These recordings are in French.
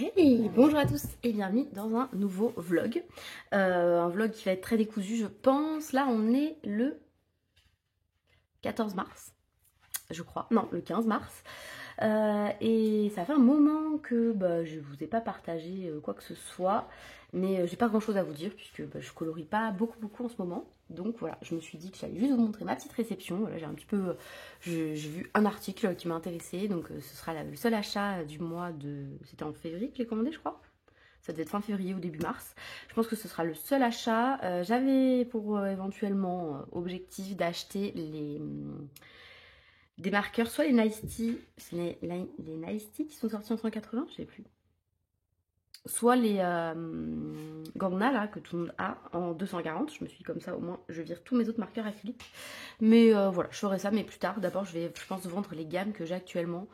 Hey, bonjour à tous et bienvenue dans un nouveau vlog. Un vlog qui va être très décousu je pense. Là on est le 14 mars, je crois. Non, le 15 mars. Et ça fait un moment que je vous ai pas partagé quoi que ce soit. Mais j'ai pas grand chose à vous dire puisque je colorie pas beaucoup en ce moment. Donc voilà, je me suis dit que j'allais juste vous montrer ma petite réception. Voilà, j'ai un petit peu, j'ai vu un article qui m'a intéressée. Donc ce sera le seul achat du mois de... C'était en février que je l'ai commandé je crois. Ça devait être fin février ou début mars. Je pense que ce sera le seul achat. J'avais pour éventuellement objectif d'acheter des marqueurs, soit les Nice Tea, les Nice Tea qui sont sortis en 180, je sais plus. Soit les Gangna là que tout le monde a en 240. Je me suis dit comme ça au moins je vire tous mes autres marqueurs acryliques. Mais voilà, je ferai ça mais plus tard. D'abord je pense vendre les gammes que j'ai actuellement.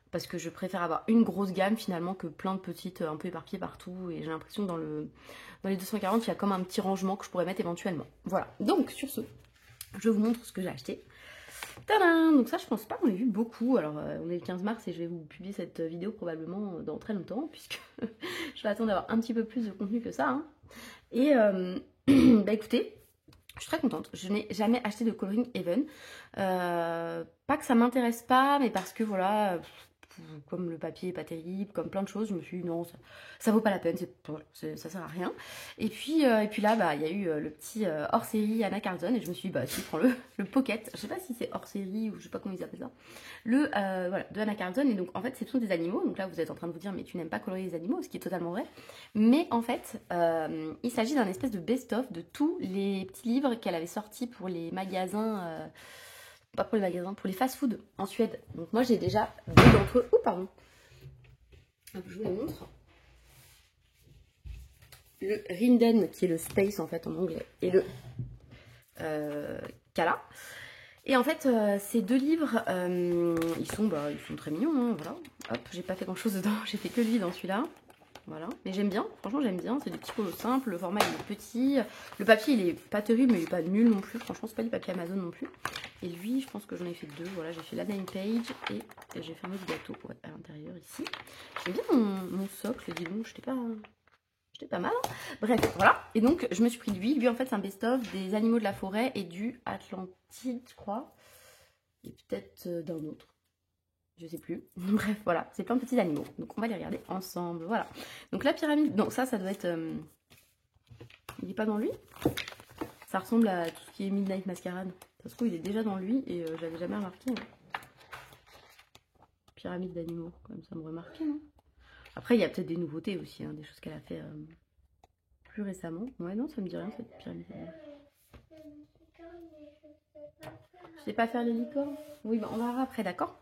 Parce que je préfère avoir une grosse gamme finalement que plein de petites un peu éparpillées partout. Et j'ai l'impression que dans les 240 il y a comme un petit rangement que je pourrais mettre éventuellement. Voilà, donc sur ce, je vous montre ce que j'ai acheté. Tadam! Donc ça je pense pas qu'on ait vu beaucoup. Alors on est le 15 mars et je vais vous publier cette vidéo probablement dans très longtemps. Puisque je vais attendre d'avoir un petit peu plus de contenu que ça. Hein. Et bah écoutez, je suis très contente. Je n'ai jamais acheté de coloring even. Pas que ça m'intéresse pas, mais parce que voilà... comme le papier est pas terrible, comme plein de choses, je me suis dit non, ça vaut pas la peine, ça sert à rien. Et puis là, il y a eu le petit hors-série Anna Carlson, et je me suis dit, bah si, prends le Pocket, je sais pas si c'est hors-série ou je sais pas comment ils appellent ça, voilà, de Anna Carlson, et donc en fait, ce sont des animaux, donc là vous êtes en train de vous dire, mais tu n'aimes pas colorer les animaux, ce qui est totalement vrai, mais en fait, il s'agit d'un espèce de best-of de tous les petits livres qu'elle avait sortis pour les magasins... pas pour les magasins, pour les fast-food en Suède. Donc moi j'ai déjà deux d'entre eux. Oh pardon. Hop, je vous les montre. Le Rinden qui est le Space en fait en anglais et le Kala. Et en fait ces deux livres ils sont très mignons hein, voilà. Hop, j'ai pas fait grand chose dedans, j'ai fait que lui dans celui-là. Voilà, mais j'aime bien, franchement j'aime bien, c'est des petits polos simples, le format il est petit, le papier il est pas terrible mais il est pas nul non plus, franchement c'est pas du papier Amazon non plus. Et lui je pense que j'en ai fait deux, voilà j'ai fait la name page et j'ai fait un autre gâteau ouais, à l'intérieur ici. J'aime bien mon socle, dis donc, j'étais pas mal. Hein. Bref, voilà, et donc je me suis pris lui en fait c'est un best-of des animaux de la forêt et du Atlantide je crois, et peut-être d'un autre. Je sais plus. Bref, voilà, c'est plein de petits animaux. Donc on va les regarder ensemble. Voilà. Donc la pyramide, donc ça doit être... il n'est pas dans lui. Ça ressemble à tout ce qui est Midnight Masquerade. Ça se trouve, il est déjà dans lui et j'avais jamais remarqué. Hein. Pyramide d'animaux, comme ça me remarqué. Hein. Après, il y a peut-être des nouveautés aussi, hein, des choses qu'elle a fait plus récemment. Ouais, non, ça me dit rien cette pyramide. Je sais pas faire les licornes. Oui, on verra après, d'accord.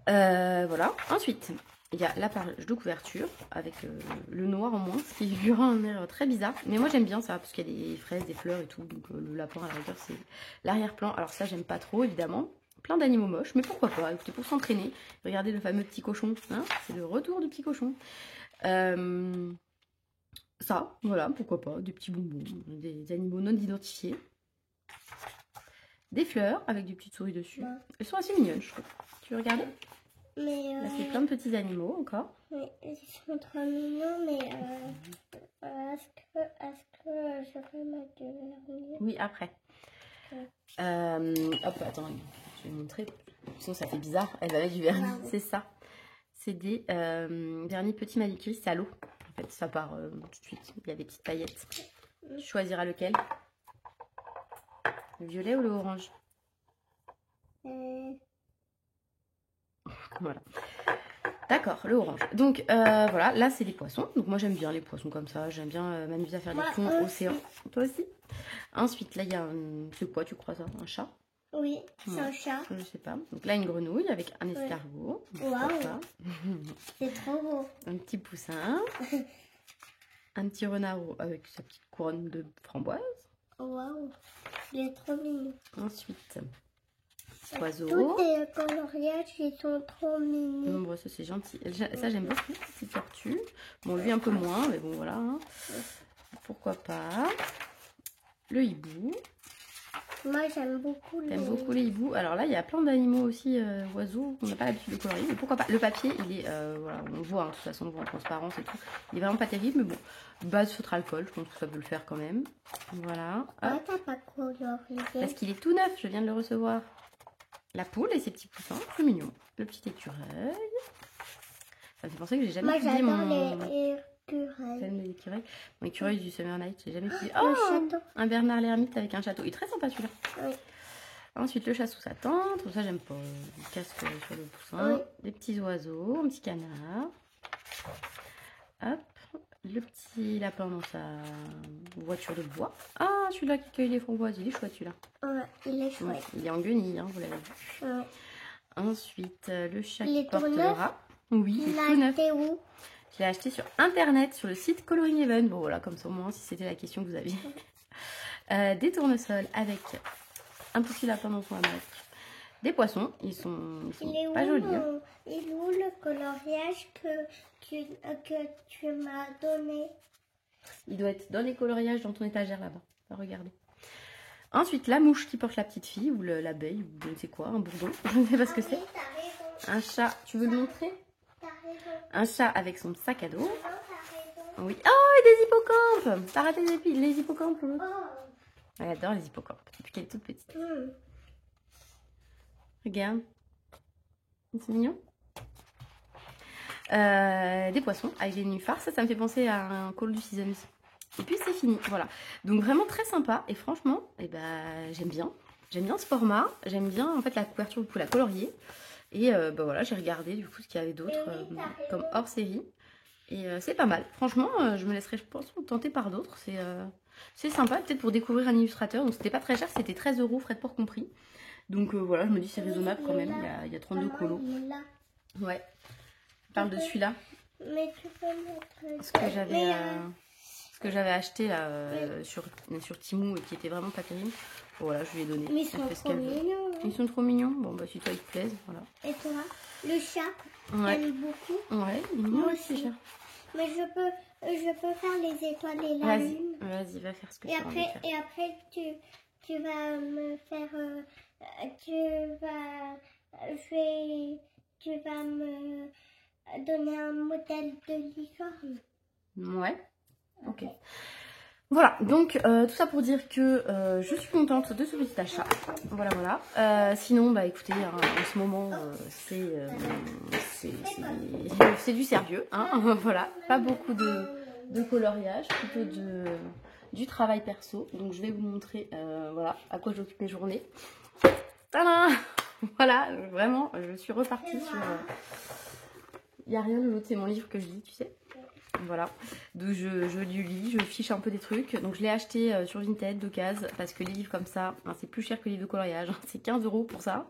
Voilà. Ensuite, il y a la page de couverture avec le noir en moins, ce qui lui rend un air très bizarre. Mais moi j'aime bien ça parce qu'il y a des fraises, des fleurs et tout. Donc le lapin à la rigueur c'est l'arrière-plan. Alors ça j'aime pas trop évidemment. Plein d'animaux moches, mais pourquoi pas. Écoutez, pour s'entraîner, regardez le fameux petit cochon. Hein, c'est le retour du petit cochon. Ça, voilà, pourquoi pas. Des petits bonbons, des animaux non identifiés. Des fleurs avec des petites souris dessus. Ouais. Elles sont assez mignonnes, je trouve. Tu veux regarder? Mais là, c'est plein de petits animaux encore. Oui, ils sont trop mignons, mais est-ce que je peux mettre du vernis? Oui, après. Okay. Hop, attends, je vais montrer. Sinon, ça fait bizarre. Elle va mettre du vernis, c'est ça. C'est des vernis petits manicures, c'est à l'eau. En fait, ça part tout de suite. Il y a des petites paillettes. Tu choisiras lequel? Le violet ou le orange? Voilà. D'accord, le orange. Donc voilà, là c'est des poissons. Donc moi j'aime bien les poissons comme ça. J'aime bien m'amuser à faire des fonds océans. Toi aussi? Ensuite, là il y a un... C'est quoi tu crois ça? Un chat? Oui, c'est un chat. Je sais pas. Donc là une grenouille avec un escargot. Waouh. C'est trop beau. Un petit poussin. Un petit renard avec sa petite couronne de framboise. Waouh. Il est trop mignon. Ensuite... oiseaux. Tous les coloriages, ils sont trop mignons. Bon, ça c'est gentil. Ça j'aime beaucoup, petite tortue. Bon, lui un peu moins, mais bon voilà. Hein. Pourquoi pas. Le hibou. Moi, j'aime beaucoup les... T'aimes beaucoup les hiboux. Alors là, il y a plein d'animaux aussi, oiseaux, on n'a pas l'habitude de colorier. Mais pourquoi pas. Le papier, il est, voilà, on le voit, hein, de toute façon, on le voit en transparence et tout. Il est vraiment pas terrible, mais bon. Base feutre alcool, je pense que ça peut le faire quand même. Voilà. Ah, t'as pas colorié. Parce qu'il est tout neuf, je viens de le recevoir. La poule et ses petits poussins, c'est mignon. Le petit écureuil. Ça me fait penser que j'ai jamais utilisé Moi, mon... j'adore les écureuils. T'aimes les écureuils? Mon écureuil du Summer Night, j'ai jamais utilisé. Le Oh, château. un Bernard l'ermite avec un château. Il est très sympa celui-là. Oui. Ensuite, le chat sous sa tente. Ça, j'aime pas. Il casque sur le poussin. Oui. Des petits oiseaux, un petit canard. Hop. Le petit lapin dans sa voiture de bois. Ah, celui-là qui cueille les framboises. Il est chouette celui-là. Ouais, il est chouette. Ouais, il est en guenille, hein, vous l'avez vu. Ouais. Ensuite, le chat Il qui est porte tout le neuf. rat. Oui, il Il est a tout neuf. été où? Je l'ai acheté sur internet, sur le site Coloring Even. Bon voilà, comme ça au moins si c'était la question que vous aviez. Des tournesols avec un petit lapin dans son hamac. Des poissons, ils sont Il est où, pas jolis. Hein. il est où le coloriage que tu m'as donné? Il doit être dans les coloriages dans ton étagère là-bas. Va regarder. Ensuite, la mouche qui porte la petite fille, ou l'abeille, ou je ne sais quoi, un bourdon. Je ne sais pas ce que c'est. Oui, t'as raison. Un chat, tu veux le montrer? T'as raison. Un chat avec son sac à dos. Non, t'as raison. Oui. Oh, et des hippocampes! T'as raté les hippocampes, Loulou? Oh. Elle adore les hippocampes, depuis qu'elle est toute petite. Hmm. Regarde. C'est mignon. Des poissons avec des nénuphars. Ça me fait penser à un Call du Seasons. Et puis c'est fini. Voilà. Donc vraiment très sympa. Et franchement, eh ben, j'aime bien. J'aime bien ce format. J'aime bien en fait la couverture, vous pouvez la colorier. Et bah voilà, j'ai regardé du coup ce qu'il y avait d'autres comme hors série. Et c'est pas mal. Franchement, je me laisserai, je pense, tenter par d'autres. C'est sympa, peut-être pour découvrir un illustrateur. Donc c'était pas très cher, c'était 13 €, frais de port compris. Donc voilà, je me dis c'est raisonnable quand même. Il y a 32 colos. Il est là. Ouais. Je parle de celui-là. Mais tu peux mettre... Ce que j'avais acheté là, sur Temu et qui était vraiment pas terrible. Voilà, je lui ai donné. Mais ils Elle sont fait ce trop qu'elle veut. mignons. Ils sont trop mignons. Bon bah si toi ils te plaisent, voilà. Et toi? Le chat, Ouais. j'aime beaucoup. Ouais, il est mignon Moi aussi, aussi. chat. Mais je peux faire les étoiles et la Vas-y, lune. vas-y, va faire ce que Et tu as envie de après, faire. tu vas me faire... tu vas me donner un modèle de licorne. Ouais, ok. Voilà, donc tout ça pour dire que je suis contente de ce petit achat. Voilà, voilà. Sinon, bah écoutez, hein, en ce moment, c'est du sérieux. Hein, voilà, pas beaucoup de coloriage, plutôt du travail perso. Donc je vais vous montrer voilà, à quoi j'occupe mes journées. Tadam! Voilà, vraiment, je suis repartie sur... Il n'y a rien de l'autre, c'est mon livre que je lis, tu sais. Voilà, donc je lui lis, je fiche un peu des trucs. Donc je l'ai acheté sur Vinted d'occasion parce que les livres comme ça, hein, c'est plus cher que les livres de coloriage. C'est 15 € pour ça.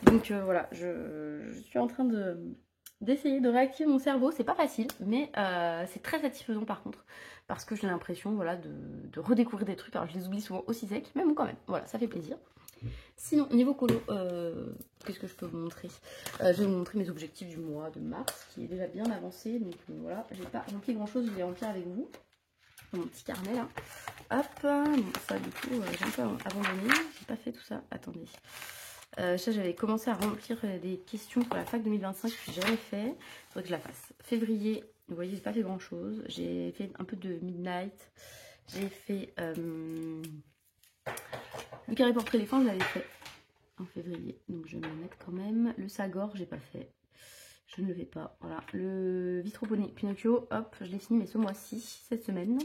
Donc voilà, je suis en train d'essayer de réactiver mon cerveau. C'est pas facile, mais c'est très satisfaisant par contre. Parce que j'ai l'impression voilà, de redécouvrir des trucs. Alors je les oublie souvent aussi secs, mais bon quand même. Voilà, ça fait plaisir. Sinon, niveau colo, qu'est-ce que je peux vous montrer? Je vais vous montrer mes objectifs du mois de mars, qui est déjà bien avancé. Donc voilà, j'ai pas rempli grand chose, je vais remplir avec vous. Dans mon petit carnet là. Hop, bon, ça du coup, j'ai un peu abandonné. J'ai pas fait tout ça. Attendez. Ça, j'avais commencé à remplir des questions pour la fac 2025 que j'ai jamais fait. Il faudrait que je la fasse. Février, vous voyez, j'ai pas fait grand chose. J'ai fait un peu de Midnight. J'ai fait. Le carré portrait éléphant, je l'avais fait en février, donc je vais le mettre quand même. Le Sagor, j'ai pas fait, je ne le fais pas. Voilà, le Vitro Pinocchio, hop, je l'ai fini, mais ce mois-ci, cette semaine.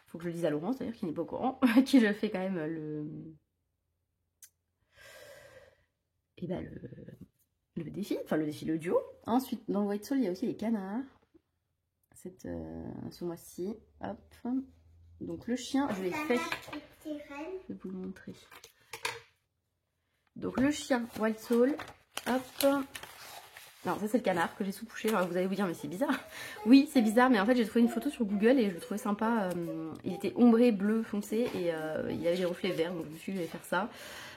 Faut que je le dise à Laurence d'ailleurs, qui n'est pas au courant, qui je fais quand même le défi, enfin le défi, le duo. Ensuite, dans le White Soul, il y a aussi les canards. Ce mois-ci, hop. Donc le chien, je l'ai fait. Je vais vous le montrer. Donc le chien, Wild Soul. Hop. Non, ça c'est le canard que j'ai sous-couché. Alors vous allez vous dire, mais c'est bizarre. Oui, c'est bizarre, mais en fait j'ai trouvé une photo sur Google et je le trouvais sympa. Il était ombré, bleu, foncé et il y avait des reflets verts. Donc je me suis dit, je vais faire ça.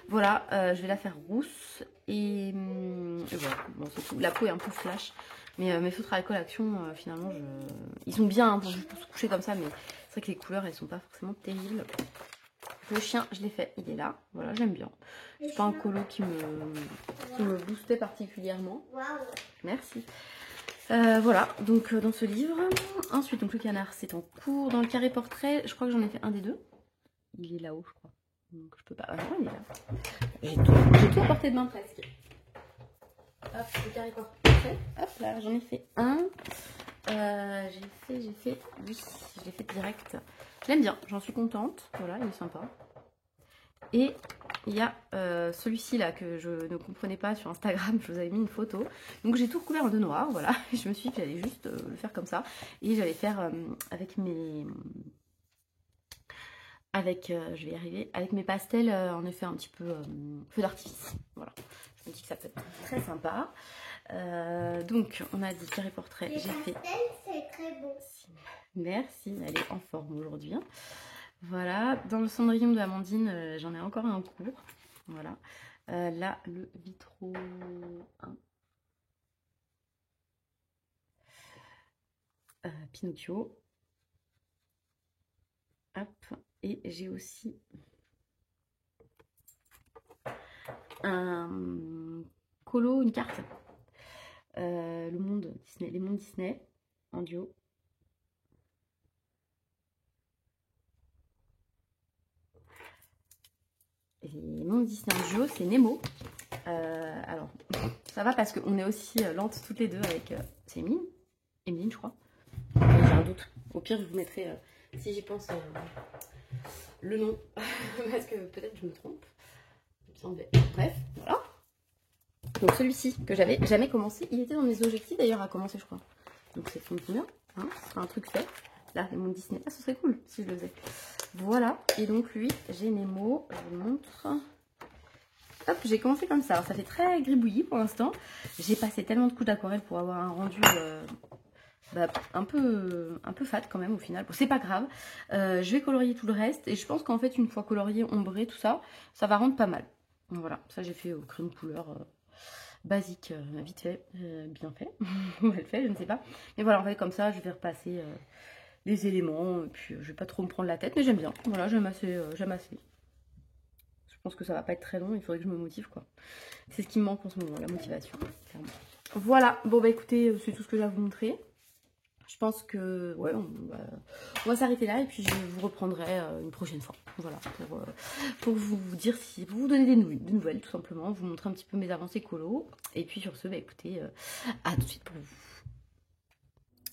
Voilà, je vais la faire rousse. Et voilà, bon, c'est tout. La peau est un peu flash. Mais mes feutres à alcool action, finalement, ils sont bien hein, pour se coucher comme ça, mais c'est vrai que les couleurs, elles sont pas forcément terribles. Le chien, je l'ai fait, il est là. Voilà, j'aime bien. C'est pas un colo qui me boostait particulièrement. Merci. Voilà, donc dans ce livre. Ensuite, donc le canard, c'est en cours. Dans le carré portrait, je crois que j'en ai fait un des deux. Il est là-haut, je crois. Donc je peux pas. Ah non, il est là. J'ai tout à portée de main presque. Hop, le carré portrait. Hop là, j'en ai fait un. Oui, je l'ai fait direct. Je l'aime bien, j'en suis contente. Voilà, il est sympa. Et il y a celui-ci là que je ne comprenais pas sur Instagram, je vous avais mis une photo. Donc j'ai tout recouvert en 2 noir, voilà. Je me suis dit que j'allais juste le faire comme ça. Et j'allais faire avec mes... je vais y arriver, avec mes pastels en effet un petit peu feu d'artifice. Voilà, je me dis que ça peut être très sympa. Donc on a dit carré portrait, j'ai fait... c'est très beau. Merci, elle est en forme aujourd'hui. Hein. Voilà, dans le cendrillon de Amandine, j'en ai encore un en cours. Voilà, là le vitro 1. Pinocchio. Hop, et j'ai aussi un colo, une carte. Le monde Disney, les mondes Disney en duo. Les mondes Disney en duo, c'est Nemo. Alors, ça va parce qu'on est aussi lentes toutes les deux avec... c'est Emeline, je crois. J'ai un doute. Au pire, je vous mettrai, si j'y pense, le nom. Parce que peut-être je me trompe. Bref, voilà. Donc celui-ci, que j'avais jamais commencé. Il était dans mes objectifs d'ailleurs à commencer, je crois. Donc c'est bien. Hein, ce sera un truc fait. Là, les mondes Disney. Ah, ce serait cool si je le faisais. Voilà. Et donc lui, j'ai Nemo. Je vous montre. Hop, j'ai commencé comme ça. Alors, ça fait très gribouillis pour l'instant. J'ai passé tellement de coups d'aquarelle pour avoir un rendu un peu fade quand même au final. Bon, c'est pas grave. Je vais colorier tout le reste. Et je pense qu'en fait, une fois colorié, ombré, tout ça, ça va rendre pas mal. Donc, voilà. Ça, j'ai fait au crayon couleur basique, vite fait, bien fait. Mal fait, je ne sais pas. Mais voilà, en fait, comme ça, je vais repasser les éléments. Et puis, je vais pas trop me prendre la tête. Mais j'aime bien. Voilà, j'aime assez. Je pense que ça va pas être très long, il faudrait que je me motive quoi. C'est ce qui me manque en ce moment, la motivation, clairement. Voilà, bon bah écoutez, c'est tout ce que j'ai à vous montrer. Je pense que, ouais, on va s'arrêter là et puis je vous reprendrai une prochaine fois. Voilà, pour vous dire si, pour vous donner des nouvelles tout simplement, vous montrer un petit peu mes avancées colo. Et puis sur ce, bah écoutez, à tout de suite pour vous.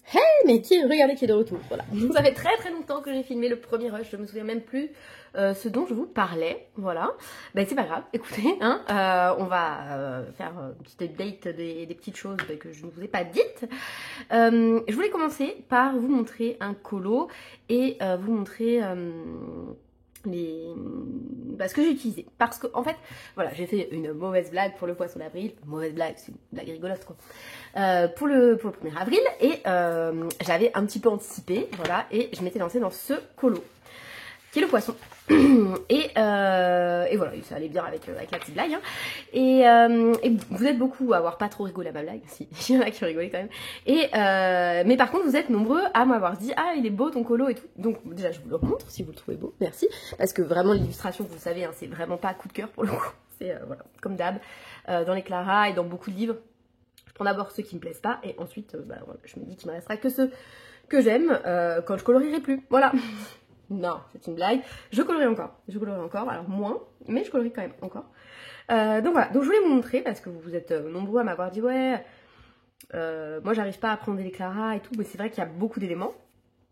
Hey, mais regardez qui est de retour, voilà. Donc ça fait très très longtemps que j'ai filmé le premier rush, je me souviens même plus ce dont je vous parlais, voilà. Ben c'est pas grave, écoutez, hein, on va faire une petite update des petites choses que je ne vous ai pas dites. Je voulais commencer par vous montrer un colo et vous montrer... ce que j'ai utilisé, parce que en fait voilà, j'ai fait une mauvaise blague pour le poisson d'avril, mauvaise blague, c'est une blague rigolote quoi, pour le 1er avril, et j'avais un petit peu anticipé, voilà, et je m'étais lancée dans ce colo qui est le poisson. Et voilà, ça allait bien avec la petite blague, hein. Et vous êtes beaucoup à avoir pas trop rigolé à ma blague, si, il y en a qui ont rigolé quand même. Et mais par contre, vous êtes nombreux à m'avoir dit ah il est beau ton colo et tout. Donc déjà je vous le remontre si vous le trouvez beau, merci. Parce que vraiment l'illustration, vous savez, hein, c'est vraiment pas coup de cœur pour le coup. C'est voilà, comme d'hab, dans les Clara et dans beaucoup de livres, je prends d'abord ceux qui me plaisent pas et ensuite voilà, je me dis qu'il me restera que ceux que j'aime quand je colorierai plus. Voilà. Non, c'est une blague. Je colorie encore, alors moins, mais je colorie quand même encore. Donc voilà, donc je voulais vous montrer parce que vous êtes nombreux à m'avoir dit ouais, moi j'arrive pas à prendre des Clara et tout, mais c'est vrai qu'il y a beaucoup d'éléments,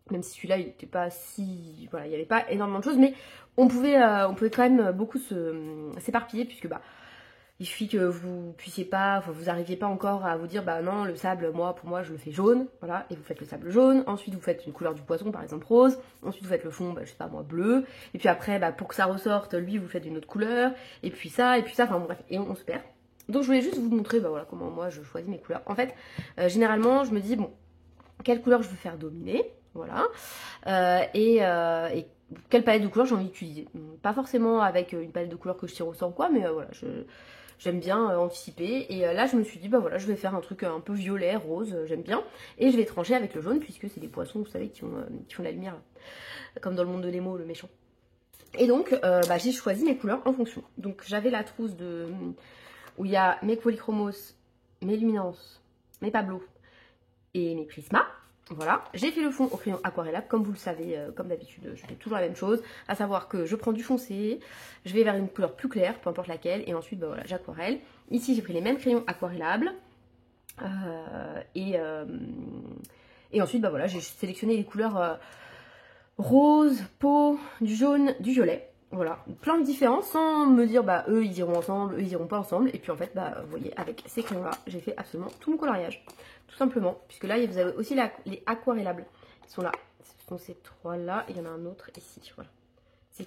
même si celui-là il n'était pas si, voilà, il n'y avait pas énormément de choses, mais on pouvait quand même beaucoup s'éparpiller puisque bah il suffit que vous puissiez pas, enfin, vous arriviez pas encore à vous dire bah non le sable pour moi je le fais jaune, voilà, et vous faites le sable jaune, ensuite vous faites une couleur du poisson par exemple rose, ensuite vous faites le fond, je sais pas moi bleu, et puis après pour que ça ressorte, lui vous faites une autre couleur, et puis ça, enfin bon, bref, et on se perd. Donc je voulais juste vous montrer voilà comment moi je choisis mes couleurs. En fait, généralement je me dis bon, quelle couleur je veux faire dominer, voilà, et quelle palette de couleurs j'ai envie d'utiliser. Pas forcément avec une palette de couleurs que je tire au sort ou quoi, mais voilà, j'aime bien anticiper. Et là, je me suis dit, bah voilà, je vais faire un truc un peu violet, rose, j'aime bien. Et je vais trancher avec le jaune, puisque c'est des poissons, vous savez, qui font la lumière. Comme dans le monde de Nemo, le méchant. Et donc, j'ai choisi mes couleurs en fonction. Donc, j'avais la trousse où il y a mes polychromos, mes luminances, mes Pablo et mes Prisma. Voilà, j'ai fait le fond au crayon aquarellable, comme vous le savez, comme d'habitude, je fais toujours la même chose, à savoir que je prends du foncé, je vais vers une couleur plus claire, peu importe laquelle, et ensuite, voilà, j'aquarelle. Ici, j'ai pris les mêmes crayons aquarellables, et ensuite, voilà, j'ai sélectionné les couleurs rose, peau, du jaune, du violet. Voilà, plein de différences sans me dire eux ils iront ensemble, eux ils iront pas ensemble. Et puis en fait, vous voyez, avec ces crayons là, j'ai fait absolument tout mon coloriage. Tout simplement, puisque là vous avez aussi les aquarellables qui sont là. Ce sont ces trois là, et il y en a un autre ici. Voilà. Ces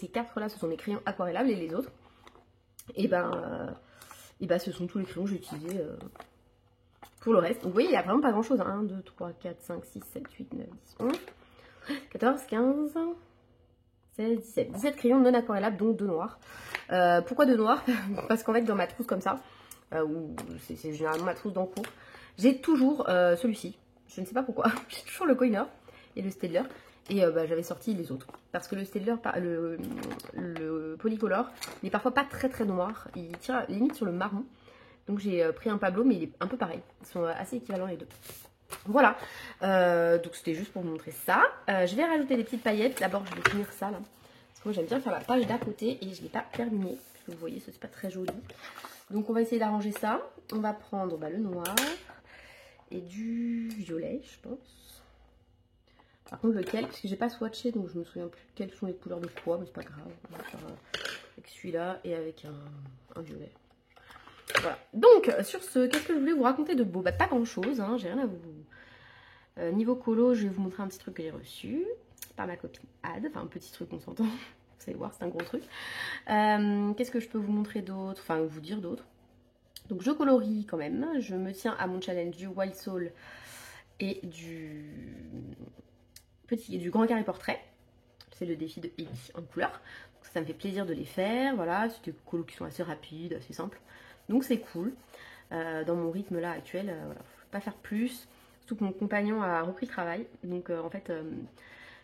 quatre là, ce sont mes crayons aquarellables, et les autres, ce sont tous les crayons que j'ai utilisés pour le reste. Donc vous voyez, il n'y a vraiment pas grand chose. 1, 2, 3, 4, 5, 6, 7, 8, 9, 10, 11, 14, 15... 16, 17. 17 crayons non aquarellables, donc 2 noirs. Pourquoi 2 noirs? Parce qu'en fait, dans ma trousse comme ça, où c'est généralement ma trousse d'encours, j'ai toujours celui-ci. Je ne sais pas pourquoi. J'ai toujours le Coiner et le Staedtler. Et j'avais sorti les autres. Parce que le Staedtler, le polycolore, il est parfois pas très très noir. Il tire limite sur le marron. Donc j'ai pris un Pablo, mais il est un peu pareil. Ils sont assez équivalents les deux. Voilà, donc c'était juste pour vous montrer ça. Je vais rajouter des petites paillettes. D'abord, je vais finir ça là. Parce que moi, j'aime bien faire la page d'à côté et je ne l'ai pas terminé. Parce que vous voyez, c'est pas très joli. Donc, on va essayer d'arranger ça. On va prendre le noir et du violet, je pense. Par contre, lequel? Parce que j'ai pas swatché, donc je me souviens plus quelles sont les couleurs de quoi, mais c'est pas grave. On va faire avec celui-là et avec un violet. Voilà. Donc, sur ce, qu'est-ce que je voulais vous raconter de beau? Pas grand chose, hein, j'ai rien à vous... niveau colo, je vais vous montrer un petit truc que j'ai reçu par ma copine Ad. Enfin, un petit truc, on s'entend. Vous allez voir, c'est un gros truc. Qu'est-ce que je peux vous montrer d'autre? Enfin, vous dire d'autre. Donc, je colorie quand même. Je me tiens à mon challenge du Wild Soul et du Grand Carré Portrait. C'est le défi de Ellie en couleur. Donc, ça me fait plaisir de les faire. Voilà, c'est des colos qui sont assez rapides, assez simples. Donc, c'est cool. Dans mon rythme là actuel, voilà, faut pas faire plus. Surtout que mon compagnon a repris le travail. Donc, en fait,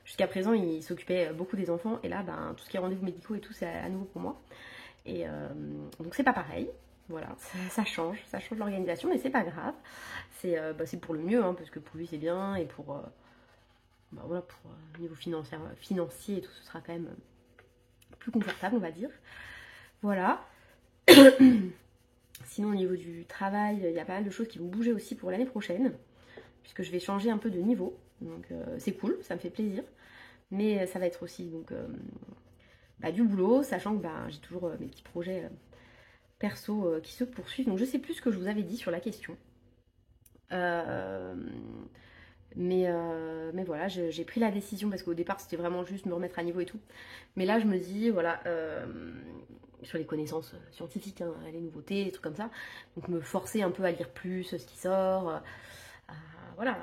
jusqu'à présent, il s'occupait beaucoup des enfants. Et là, tout ce qui est rendez-vous médicaux et tout, c'est à nouveau pour moi. Et donc, c'est pas pareil. Voilà, ça change l'organisation, mais c'est pas grave. C'est pour le mieux, hein, parce que pour lui, c'est bien. Et pour, voilà, pour niveau financier et tout, ce sera quand même plus confortable, on va dire. Voilà. Sinon, au niveau du travail, il y a pas mal de choses qui vont bouger aussi pour l'année prochaine, puisque je vais changer un peu de niveau. Donc, c'est cool, ça me fait plaisir. Mais ça va être aussi donc, du boulot, sachant que j'ai toujours mes petits projets perso qui se poursuivent. Donc, je sais plus ce que je vous avais dit sur la question. Mais voilà, j'ai pris la décision parce qu'au départ, c'était vraiment juste me remettre à niveau et tout. Mais là, je me dis, voilà... sur les connaissances scientifiques, hein, les nouveautés, des trucs comme ça. Donc me forcer un peu à lire plus ce qui sort, voilà,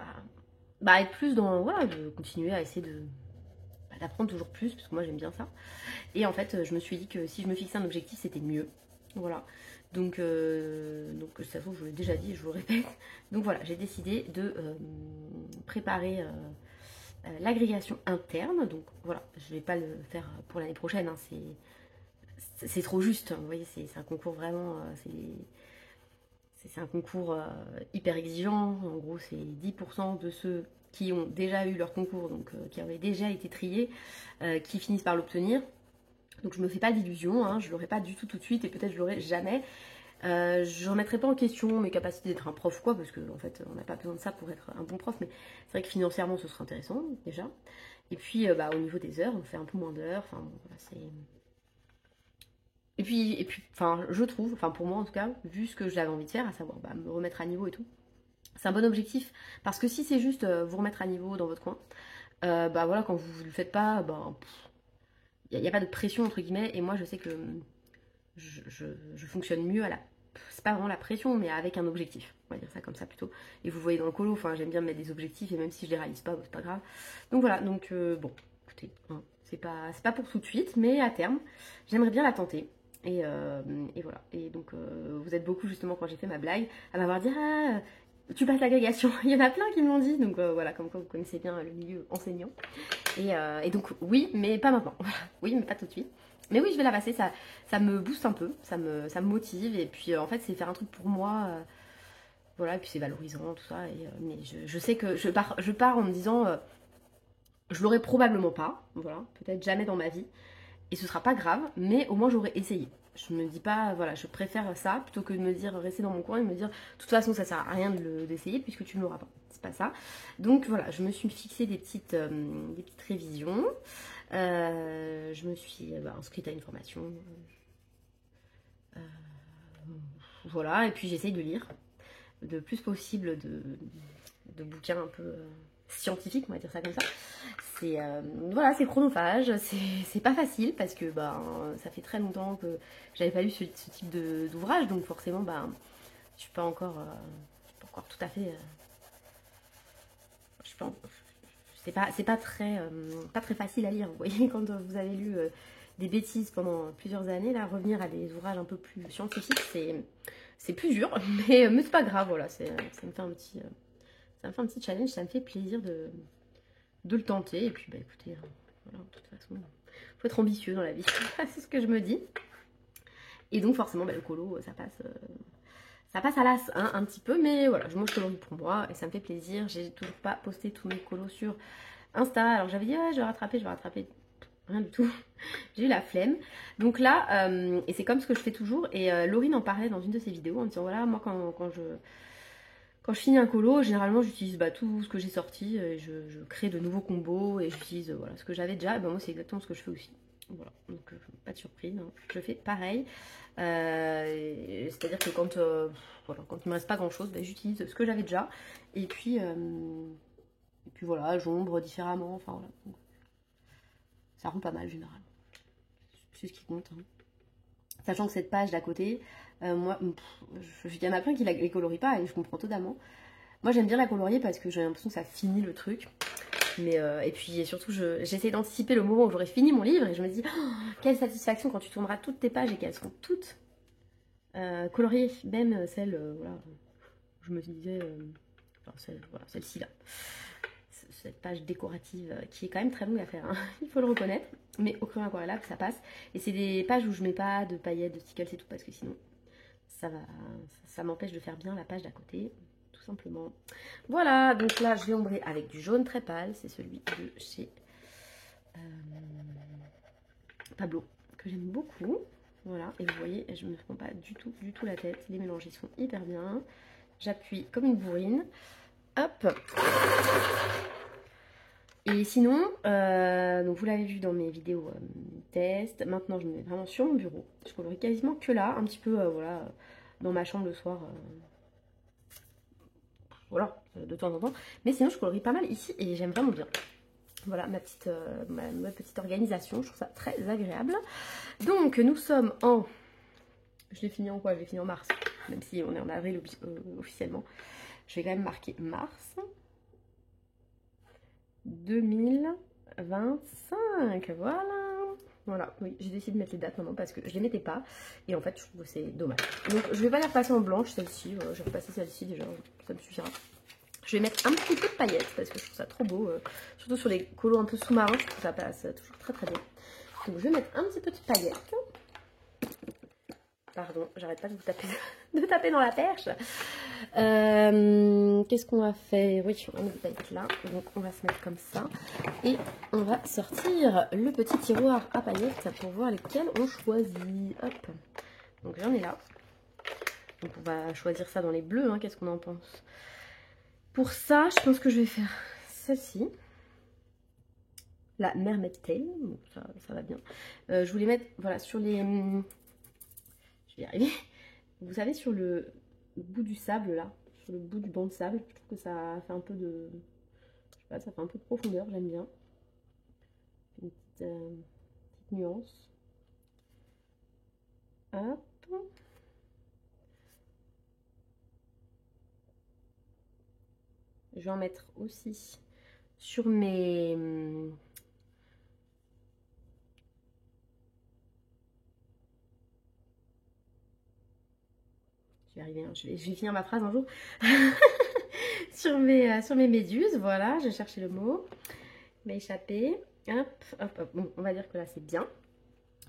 être plus dans, voilà, de continuer à essayer d'apprendre toujours plus, parce que moi j'aime bien ça. Et en fait, je me suis dit que si je me fixais un objectif, c'était mieux. Voilà. Donc ça faut, je vous l'ai déjà dit, je vous le répète. Donc voilà, j'ai décidé de préparer l'agrégation interne. Donc voilà, je vais pas le faire pour l'année prochaine, hein, c'est trop juste, vous voyez, c'est un concours vraiment, c'est un concours hyper exigeant. En gros, c'est 10% de ceux qui ont déjà eu leur concours, donc qui avaient déjà été triés, qui finissent par l'obtenir. Donc je me fais pas d'illusions, hein, je l'aurai pas du tout de suite et peut-être je l'aurai jamais. Je ne remettrai pas en question mes capacités d'être un prof quoi, parce qu'en fait on n'a pas besoin de ça pour être un bon prof, mais c'est vrai que financièrement ce serait intéressant déjà. Et puis au niveau des heures, on fait un peu moins d'heures, enfin bon, voilà, c'est... Et puis, enfin, je trouve, enfin pour moi en tout cas, vu ce que j'avais envie de faire, à savoir me remettre à niveau et tout, c'est un bon objectif. Parce que si c'est juste vous remettre à niveau dans votre coin, voilà, quand vous ne le faites pas, il n'y a pas de pression entre guillemets. Et moi je sais que je fonctionne mieux à la... C'est pas vraiment la pression, mais avec un objectif. On va dire ça comme ça plutôt. Et vous voyez dans le colo, enfin j'aime bien me mettre des objectifs, et même si je les réalise pas, c'est pas grave. Donc voilà, donc bon, écoutez, hein, c'est pas pour tout de suite, mais à terme, j'aimerais bien la tenter. Et voilà. Et donc, vous êtes beaucoup, justement, quand j'ai fait ma blague, à m'avoir dit « Ah, tu passes l'agrégation. Il y en a plein qui me l'ont dit, donc voilà, comme quoi vous connaissez bien le milieu enseignant. Et donc oui, mais pas maintenant. Oui, mais pas tout de suite. Mais oui, je vais la passer, ça me booste un peu, ça me motive. Et puis en fait, c'est faire un truc pour moi. Voilà, et puis c'est valorisant, tout ça. Mais je sais que je pars en me disant, je l'aurai probablement pas, voilà, peut-être jamais dans ma vie. Et ce sera pas grave, mais au moins j'aurais essayé. Je me dis pas, voilà, je préfère ça plutôt que de me dire rester dans mon coin et me dire de toute façon ça sert à rien d'essayer puisque tu ne l'auras pas. C'est pas ça. Donc voilà, je me suis fixé des petites révisions. Je me suis inscrite à une formation. Voilà, et puis j'essaye de lire le plus possible de bouquins un peu scientifiques, on va dire ça comme ça. C'est voilà, c'est chronophage, c'est pas facile parce que ça fait très longtemps que j'avais pas lu ce type d'ouvrage, donc forcément je suis pas encore tout à fait je suis pas, c'est pas très facile à lire. Vous voyez, quand vous avez lu des bêtises pendant plusieurs années, là, revenir à des ouvrages un peu plus scientifiques, c'est plus dur, mais c'est pas grave, voilà, ça me fait un petit challenge, ça me fait plaisir de le tenter. Et puis écoutez, voilà, de toute façon, faut être ambitieux dans la vie, c'est ce que je me dis. Et donc forcément le colo, ça passe à l'as un petit peu, mais voilà, moi je colorie pour moi et ça me fait plaisir. J'ai toujours pas posté tous mes colos sur Insta, alors j'avais dit ouais, je vais rattraper, rien du tout. J'ai eu la flemme. Donc là, et c'est comme ce que je fais toujours, et Laurine en parlait dans une de ses vidéos en disant voilà, moi quand je finis un colo, généralement j'utilise tout ce que j'ai sorti, et je crée de nouveaux combos et j'utilise voilà, ce que j'avais déjà. Et moi c'est exactement ce que je fais aussi. Voilà, donc pas de surprise, hein. Je fais pareil. C'est-à-dire que quand il me reste pas grand chose, j'utilise ce que j'avais déjà. Et puis voilà, j'ombre différemment. Enfin voilà. Donc, ça rend pas mal généralement. C'est ce qui compte. Hein. Sachant que cette page d'à côté, moi, il y en a plein qui ne les colorie pas et je comprends totalement. Moi j'aime bien la colorier parce que j'ai l'impression que ça finit le truc. Mais et puis surtout j'essaie d'anticiper le moment où j'aurai fini mon livre et je me dis oh, quelle satisfaction quand tu tourneras toutes tes pages et qu'elles seront toutes coloriées, même celle voilà, je me disais voilà, celle-ci là, cette page décorative qui est quand même très longue à faire, hein. Il faut le reconnaître, mais au crayon aquarellable ça passe. Et c'est des pages où je mets pas de paillettes, de stickers et tout parce que sinon ça m'empêche de faire bien la page d'à côté. Simplement. Voilà, donc là je vais ombrer avec du jaune très pâle, c'est celui de chez Pablo que j'aime beaucoup. Voilà, et vous voyez, je ne me prends pas du tout la tête, les mélanges ils sont hyper bien. J'appuie comme une bourrine. Hop. Et sinon, donc vous l'avez vu dans mes vidéos test, maintenant je me mets vraiment sur mon bureau. Je colorie quasiment que là, un petit peu voilà, dans ma chambre le soir. Voilà, de temps en temps. Mais sinon, je colorie pas mal ici et j'aime vraiment bien. Voilà ma nouvelle petite organisation. Je trouve ça très agréable. Donc, nous sommes en... Je l'ai fini en quoi? Je l'ai fini en mars. Même si on est en avril officiellement. Je vais quand même marquer mars 2025. Voilà. Voilà, oui, j'ai décidé de mettre les dates maintenant parce que je les mettais pas. Et en fait, je trouve que c'est dommage. Donc, je vais pas les repasser en blanche, celle-ci. Je vais repasser celle-ci déjà, ça me suffira. Je vais mettre un petit peu de paillettes parce que je trouve ça trop beau. Surtout sur les colos un peu sous-marins, je trouve que ça passe toujours très très bien. Donc, je vais mettre un petit peu de paillettes. Pardon, j'arrête pas de vous taper dans la perche. Qu'est-ce qu'on va faire? Oui, on a des paillettes là. Donc, on va se mettre comme ça. Et on va sortir le petit tiroir à paillettes pour voir lesquels on choisit. Hop. Donc, j'en ai là. Donc, on va choisir ça dans les bleus. Hein. Qu'est-ce qu'on en pense? Pour ça, je pense que je vais faire celle-ci. La Mermaid Tail. Bon, ça va bien. Je voulais mettre, voilà, sur les... Je vais y arriver. Vous savez, sur le bout du sable, là. Sur le bout du banc de sable. Je trouve que ça fait un peu de... Je sais pas, ça fait un peu de profondeur. J'aime bien. Une petite nuance. Hop. Je vais en mettre aussi sur mes... Je vais arriver, hein. Je vais finir ma phrase un jour. sur mes méduses. Voilà, j'ai cherché le mot. Il m'a échappé. Hop, hop, hop. Bon, on va dire que là, c'est bien.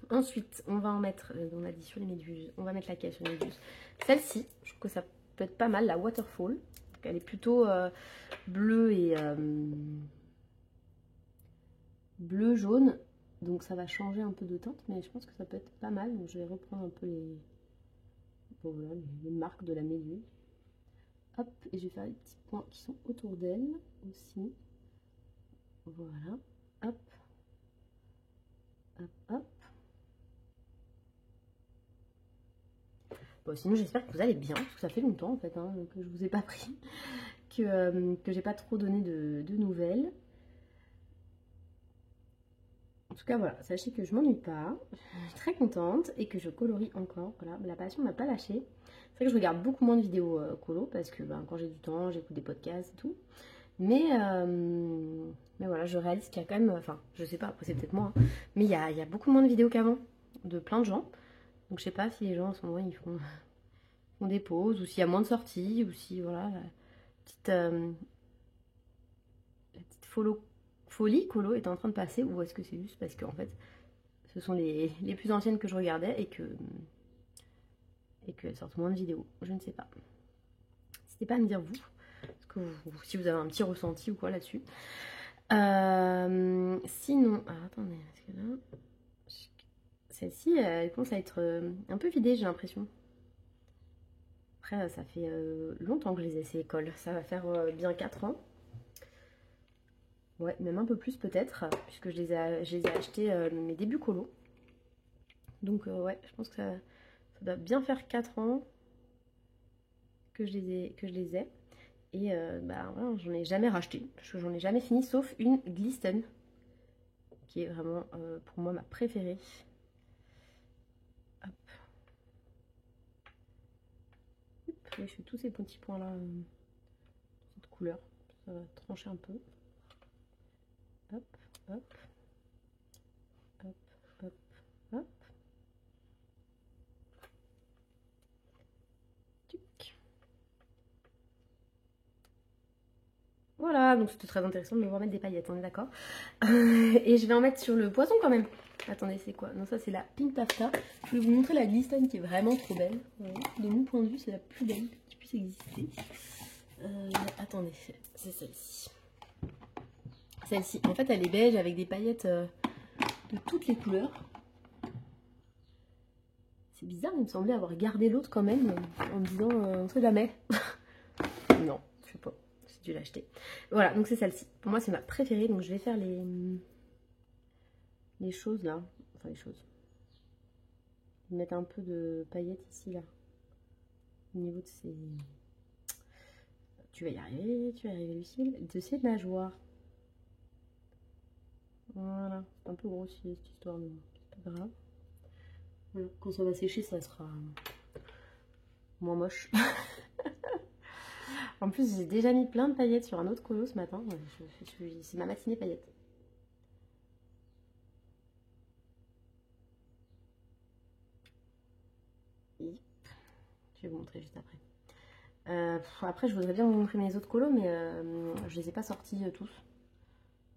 Ensuite, on va en mettre, on a dit sur les méduses, on va mettre laquelle sur les méduses? Celle-ci, je trouve que ça peut être pas mal, la Waterfall. Donc, elle est plutôt bleue et bleu-jaune. Donc ça va changer un peu de teinte, mais je pense que ça peut être pas mal. Donc je vais reprendre un peu bon, voilà, les marques de la méduse. Hop, et je vais faire les petits points qui sont autour d'elle aussi. Voilà, hop, hop, hop. Bon, sinon j'espère que vous allez bien, parce que ça fait longtemps en fait hein, que je vous ai pas pris, que j'ai pas trop donné de nouvelles. En tout cas voilà, sachez que je m'ennuie pas, je suis très contente et que je colorie encore. Voilà, la passion m'a pas lâché. C'est vrai que je regarde beaucoup moins de vidéos colo parce que quand j'ai du temps, j'écoute des podcasts et tout. Mais voilà, je réalise qu'il y a quand même, enfin je sais pas, après c'est peut-être moi, hein, mais il y a beaucoup moins de vidéos qu'avant, de plein de gens. Donc je sais pas si les gens en ce moment ils font des pauses, ou s'il y a moins de sorties, ou si voilà, la petite folie colo est en train de passer, ou est-ce que c'est juste parce que en fait ce sont les plus anciennes que je regardais et qu'elles sortent moins de vidéos, je ne sais pas. N'hésitez pas à me dire vous, si vous avez un petit ressenti ou quoi là-dessus. Sinon, attendez, parce que là, celle-ci, elle commence à être un peu vidée, j'ai l'impression. Après, ça fait longtemps que je les ai, ces cols. Ça va faire bien 4 ans. Ouais, même un peu plus peut-être, puisque je les ai achetés mes débuts colo. Donc ouais, je pense que ça doit bien faire 4 ans que je les ai. Et voilà, j'en ai jamais racheté, parce que j'en ai jamais fini, sauf une Glisten, qui est vraiment pour moi ma préférée. Hop. Et je fais tous ces petits points là, cette couleur, ça va trancher un peu. Hop, hop, hop, hop, hop. Voilà, donc c'était très intéressant de me voir mettre des paillettes, on est d'accord. Et je vais en mettre sur le poisson quand même. Attendez, c'est quoi? Non, ça c'est la Pink Taffeta. Je vais vous montrer la Glisten qui est vraiment trop belle. De mon point de vue, c'est la plus belle qui puisse exister. Attendez, c'est celle-ci. Celle-ci, en fait, elle est beige avec des paillettes de toutes les couleurs. C'est bizarre, il me semblait avoir gardé l'autre quand même, en me disant, on sait jamais. Non, je sais pas. Dû l'acheter. Voilà, donc c'est celle-ci. Pour moi, c'est ma préférée. Donc je vais faire les choses là. Enfin, les choses. Je vais mettre un peu de paillettes ici, là. Au niveau de ces... Tu vas y arriver, Lucille. De ces nageoires. Voilà. C'est un peu grossier cette histoire, mais c'est pas grave. Voilà. Quand ça va sécher, ça sera moins moche. En plus, j'ai déjà mis plein de paillettes sur un autre colo ce matin. C'est ma matinée paillettes. Je vais vous montrer juste après. Après, je voudrais bien vous montrer mes autres colos, mais je les ai pas sortis tous.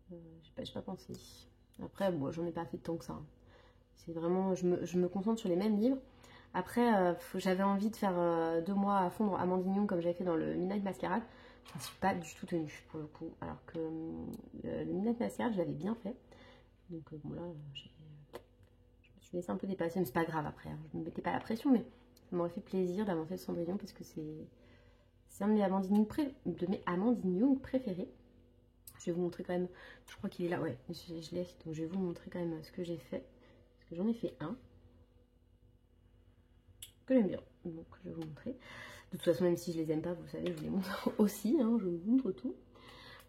J'ai pas pensé. Après, bon, j'en ai pas fait tant que ça. C'est vraiment, je me concentre sur les mêmes livres. Après, j'avais envie de faire 2 mois à fondre Amandine comme j'avais fait dans le Midnight Masquerade. Je ne suis pas du tout tenue pour le coup. Alors que le Midnight Masquerade, je l'avais bien fait. Donc bon là, je me suis laissée un peu dépasser, mais c'est pas grave après. Hein. Je ne me mettais pas la pression, mais ça m'aurait fait plaisir d'avancer le Cendrillon parce que c'est un de mes Amandine Young préférés. Je vais vous montrer quand même, je crois qu'il est là, ouais, je l'ai, donc je vais vous montrer quand même ce que j'ai fait. Parce que j'en ai fait un que j'aime bien, donc je vais vous montrer. De toute façon, même si je les aime pas, vous savez, je vous les montre aussi, hein, je vous montre tout.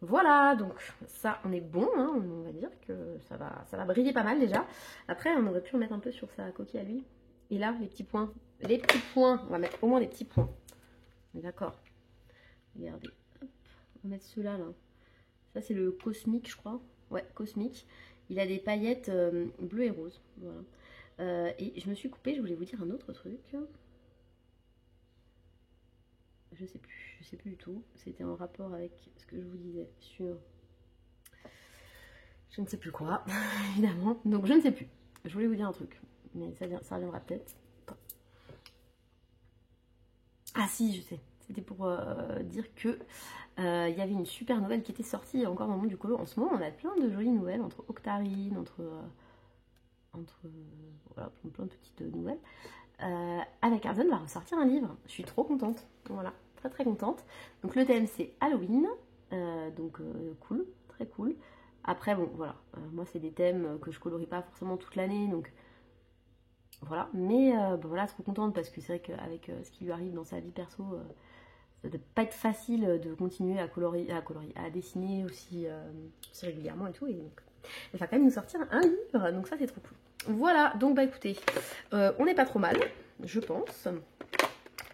Voilà, donc ça, on est bon, hein, on va dire que ça va briller pas mal déjà. Après, on aurait pu en mettre un peu sur sa coquille à lui. Et là, les petits points, on va mettre au moins des petits points. D'accord. Regardez, hop, on va mettre ceux-là, là. Ça, c'est le Cosmique, je crois. Ouais, Cosmique. Il a des paillettes bleues et roses. Voilà. Et je me suis coupée, je voulais vous dire un autre truc. je sais plus du tout. C'était en rapport avec ce que je vous disais sur je ne sais plus quoi, évidemment. Donc je ne sais plus. Je voulais vous dire un truc, mais ça reviendra peut-être. Ah si, je sais. C'était pour dire que il y avait une super nouvelle qui était sortie encore dans le monde du colo. En ce moment, on a plein de jolies nouvelles entre Octarine, entre voilà, plein de petites nouvelles. Avec Amazon va ressortir un livre. Je suis trop contente. Voilà, très très contente. Donc le thème c'est Halloween. Donc cool, très cool. Après bon voilà, moi c'est des thèmes que je colorie pas forcément toute l'année, donc voilà. Mais bon, voilà, trop contente parce que c'est vrai qu'avec ce qui lui arrive dans sa vie perso, ça doit pas être facile de continuer à dessiner aussi régulièrement et tout. Et donc elle va quand même nous sortir un livre, donc ça c'est trop cool. Voilà, donc bah écoutez, on n'est pas trop mal, je pense.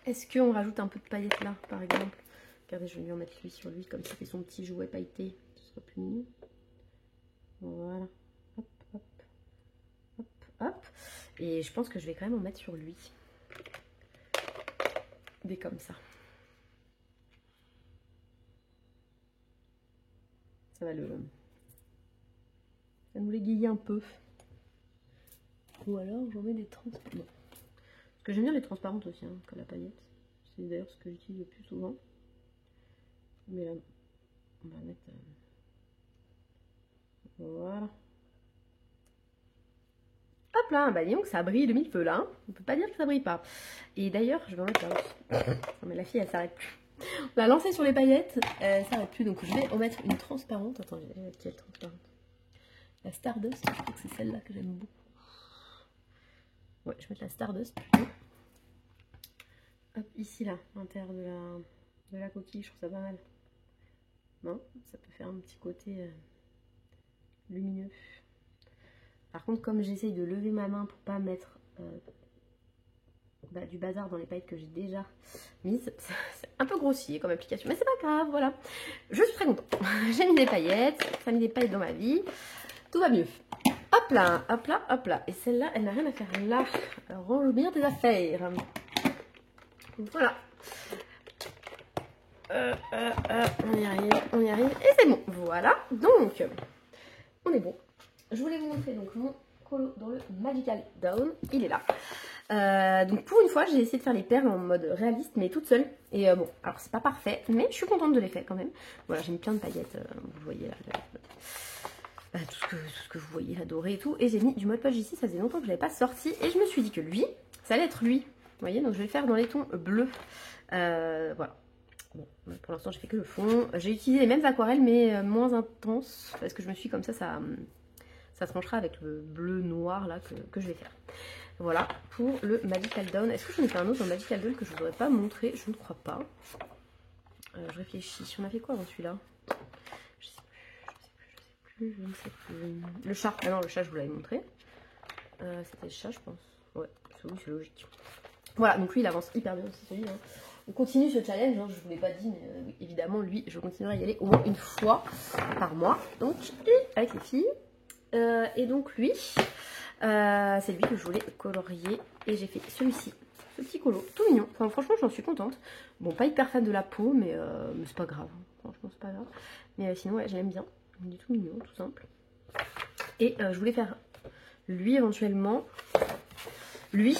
Est-ce qu'on rajoute un peu de paillettes là, par exemple? Regardez, je vais lui en mettre lui sur lui, comme si c'était son petit jouet pailleté, ce serait plus mignon. Voilà, hop, hop, hop, hop. Et je pense que je vais quand même en mettre sur lui. Des comme ça. Ça va nous l'égayer un peu. Ou alors j'en mets des transparents. Parce que j'aime bien les transparentes aussi, hein, que la paillette. C'est d'ailleurs ce que j'utilise le plus souvent. Mais là, on va mettre... voilà. Hop là, bah disons que ça brille de mille feux là. Hein. On peut pas dire que ça brille pas. Et d'ailleurs, je vais en mettre là aussi. Non mais la fille, elle s'arrête plus. On l'a lancée sur les paillettes, elle s'arrête plus. Donc je vais en mettre une transparente. Attends, quelle transparente? La Stardust, je crois que c'est celle-là que j'aime beaucoup. Ouais, je vais mettre la Stardust plutôt. Hop, ici là, à l'intérieur de la coquille, je trouve ça pas mal. Non, ça peut faire un petit côté lumineux. Par contre, comme j'essaye de lever ma main pour pas mettre du bazar dans les paillettes que j'ai déjà mises, c'est un peu grossier comme application, mais c'est pas grave, voilà. Je suis très contente. J'ai mis des paillettes, ça a mis des paillettes dans ma vie, tout va mieux. Hop là, hop là, hop là. Et celle-là, elle n'a rien à faire là. Alors, range bien tes affaires. Voilà. On y arrive. Et c'est bon. Voilà. Donc, on est bon. Je voulais vous montrer donc mon colo dans le Magical Down. Il est là. Donc, pour une fois, j'ai essayé de faire les perles en mode réaliste, mais toute seule. Et bon, alors c'est pas parfait, mais je suis contente de l'effet quand même. Voilà, j'ai mis plein de paillettes. Vous voyez là. Tout ce que vous voyez là, doré et tout. Et j'ai mis du Mod Podge ici, ça faisait longtemps que je l'avais pas sorti. Et je me suis dit que lui, ça allait être lui. Vous voyez, donc je vais le faire dans les tons bleus. Voilà. Bon, pour l'instant, j'ai fait que le fond. J'ai utilisé les mêmes aquarelles, mais moins intenses. Parce que je me suis dit, comme ça tranchera avec le bleu noir là que je vais faire. Voilà, pour le Magical Down. Est-ce que j'en ai fait un autre dans Magical Down que je ne voudrais pas montrer? Je ne crois pas. Je réfléchis. On a fait quoi dans celui-là? Je ne sais plus. Le chat. Ah non, le chat, je vous l'avais montré. C'était le chat, je pense. Ouais, oui, c'est logique. Voilà, donc lui, il avance hyper bien aussi, celui-là. On continue ce challenge, hein, je ne vous l'ai pas dit, mais évidemment, lui, je continuerai à y aller au moins une fois par mois. Donc, avec les filles. Et donc, lui, c'est lui que je voulais colorier. Et j'ai fait celui-ci. Ce petit colo, tout mignon. Enfin, franchement, j'en suis contente. Bon, pas hyper fan de la peau, mais c'est pas grave. Franchement, c'est pas grave. Mais sinon, ouais, je l'aime bien. Il est tout mignon, tout simple. Et je voulais faire lui éventuellement. Lui,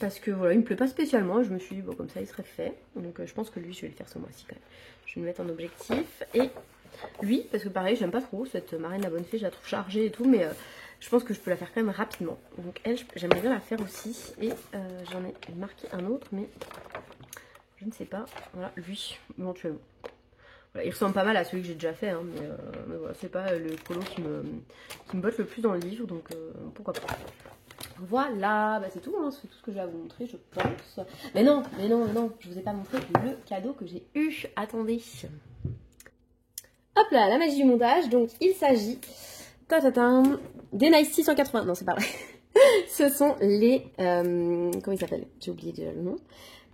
parce que voilà, il me plaît pas spécialement. Je me suis dit, bon, comme ça, il serait fait. Donc je pense que lui, je vais le faire ce mois-ci quand même. Je vais me mettre en objectif. Et lui, parce que pareil, j'aime pas trop cette marraine de la bonne fée. Je la trouve chargée et tout, mais je pense que je peux la faire quand même rapidement. Donc elle, j'aimerais bien la faire aussi. Et j'en ai marqué un autre, mais je ne sais pas. Voilà, lui, éventuellement. Voilà, il ressemble pas mal à celui que j'ai déjà fait, hein, mais voilà, c'est pas le colo qui me botte le plus dans le livre, donc pourquoi pas. Voilà, bah c'est tout, hein, c'est tout ce que j'ai à vous montrer, je pense. Mais non, je vous ai pas montré le cadeau que j'ai eu. Attendez. Hop là, la magie du montage. Donc il s'agit des Nice 680. Non, c'est pas vrai. Ce sont les comment ils s'appellent? J'ai oublié déjà le nom.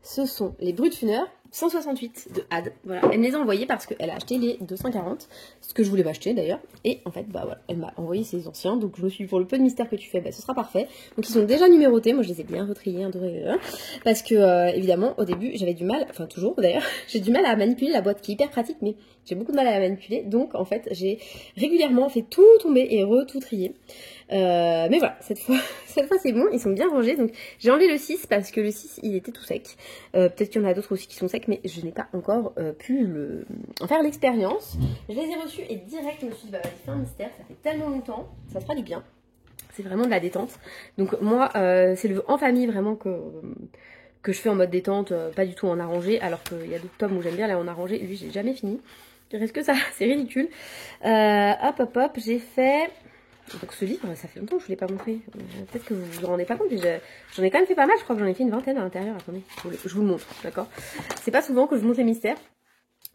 Ce sont les Brutfuner 168 de Had. Voilà, elle me les a envoyés parce qu'elle a acheté les 240, ce que je voulais pas acheter d'ailleurs. Et en fait, bah voilà, elle m'a envoyé ses anciens. Donc je me suis dit, pour le peu de mystère que tu fais, bah, ce sera parfait. Donc ils sont déjà numérotés. Moi je les ai bien retriés, parce que évidemment au début j'avais du mal, enfin toujours d'ailleurs, j'ai du mal à manipuler la boîte qui est hyper pratique, mais j'ai beaucoup de mal à la manipuler. Donc en fait j'ai régulièrement fait tout tomber et tout trier. Mais voilà, cette fois c'est bon, ils sont bien rangés. Donc j'ai enlevé le 6 parce que le 6 il était tout sec. Peut-être qu'il y en a d'autres aussi qui sont secs, mais je n'ai pas encore pu en faire l'expérience. Je les ai reçus et direct je me suis dit, bah vas-y, fais un mystère, ça fait tellement longtemps, ça fera du bien. C'est vraiment de la détente. Donc moi, c'est le en famille vraiment que je fais en mode détente, pas du tout en arrangé, alors qu'il y a d'autres tomes où j'aime bien aller en arrangé. Lui, j'ai jamais fini. Il reste que ça, c'est ridicule. Hop, j'ai fait... Donc ce livre, ça fait longtemps que je ne l'ai pas montré. Peut-être que vous vous en rendez pas compte, mais j'en ai quand même fait pas mal. Je crois que j'en ai fait une vingtaine à l'intérieur. Attendez, je vous le montre, d'accord? C'est pas souvent que je montre les mystères.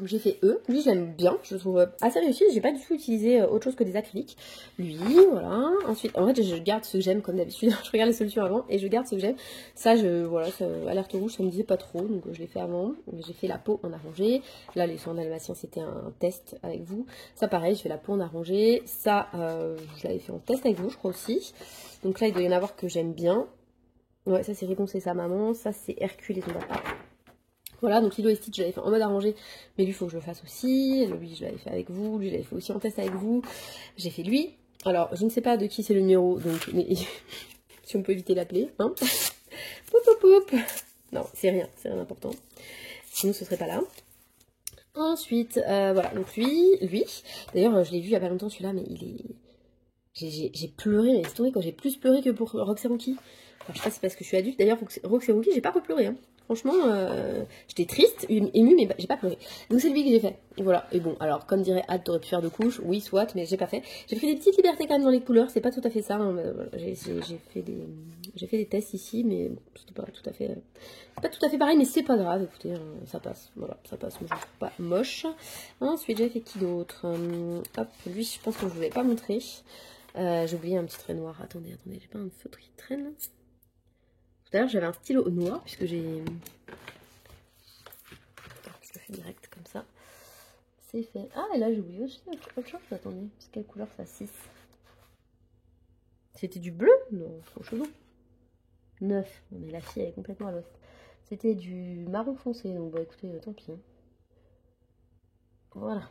J'ai fait lui je l'aime bien, je le trouve assez réussi, j'ai pas du tout utilisé autre chose que des acryliques. Lui, voilà. Ensuite, en fait, je garde ce que j'aime comme d'habitude, je regarde les solutions avant et je garde ce que j'aime. Ça, voilà, alerte rouge, ça me disait pas trop, donc je l'ai fait avant. J'ai fait la peau en arrangé. Là, les soins dalmatiens, c'était un test avec vous. Ça, pareil, je fais la peau en arrangé. Ça, je l'avais fait en test avec vous, je crois aussi. Donc là, il doit y en avoir que j'aime bien. Ouais, ça, c'est Ripon, c'est sa maman. Ça, c'est Hercule et son papa. Voilà, donc Lilo et Stitch, je l'avais fait en mode arrangé, mais lui, il faut que je le fasse aussi. Lui, je l'avais fait avec vous. Lui, je l'avais fait aussi en test avec vous. J'ai fait lui. Alors, je ne sais pas de qui c'est le numéro, donc mais, si on peut éviter l'appeler, hein. Non, c'est rien d'important. Sinon, ce serait pas là. Ensuite, voilà, donc lui. D'ailleurs, je l'ai vu il y a pas longtemps, celui-là, mais il est... J'ai pleuré, mais c'est tombé quand j'ai plus pleuré que pour Rox et Rookie. Alors, je sais pas si c'est parce que je suis adulte. D'ailleurs, Rox et Rookie, j'ai pas repleuré, hein. Franchement, j'étais triste, émue, mais j'ai pas pleuré. Donc c'est lui que j'ai fait. Et voilà. Et bon, alors comme dirait Ad, t'aurais pu faire 2 couches. Oui, soit, mais j'ai pas fait. J'ai pris des petites libertés quand même dans les couleurs. C'est pas tout à fait ça. Hein. Voilà. J'ai fait des tests ici, mais c'était pas tout à fait. Pas tout à fait pareil, mais c'est pas grave. Écoutez, ça passe. Voilà, ça passe. Moi, je trouve pas moche. Ensuite, j'ai fait qui d'autre? Hop, lui, je pense que je vous l'avais pas montré. J'ai oublié un petit trait noir. Attendez, j'ai pas un feutre qui traîne. D'ailleurs, j'avais un stylo noir, puisque j'ai... Je le fais direct, comme ça. C'est fait. Ah, et là, j'ai oublié aussi autre chose. Attendez, c'est quelle couleur ça? 6. C'était du bleu? Non, trop chelou. 9. Mais la fille, elle est complètement à l'ouest. C'était du marron foncé, donc bah écoutez, tant pis. Hein. Voilà.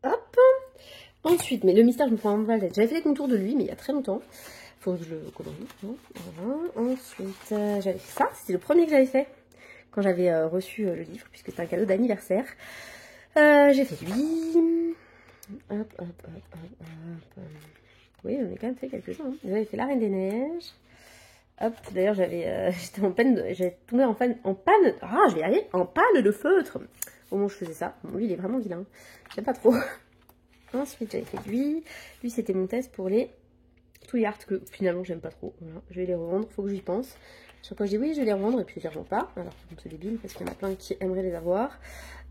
Hop. Ensuite, mais le mystère, je me prends un mal. J'avais fait les contours de lui, mais il y a très longtemps. Faut que je le colorie. Voilà. Ensuite, j'avais fait ça. C'était le premier que j'avais fait quand j'avais reçu le livre, puisque c'était un cadeau d'anniversaire. J'ai fait lui. Hop. Oui, j'en ai quand même fait quelques-uns. Hein. J'avais fait la Reine des Neiges. Hop, d'ailleurs, j'étais en peine, j'avais tombé en panne. Ah, je vais y arriver. En panne de feutre. Au moment où je faisais ça. Bon, lui, il est vraiment vilain. J'aime pas trop. Ensuite, j'avais fait lui. Lui, c'était mon test pour les Touillard que finalement j'aime pas trop. Voilà. Je vais les revendre, faut que j'y pense. Chaque fois je dis oui, je vais les revendre et puis je les revends pas. Alors c'est débile parce qu'il y en a plein qui aimeraient les avoir.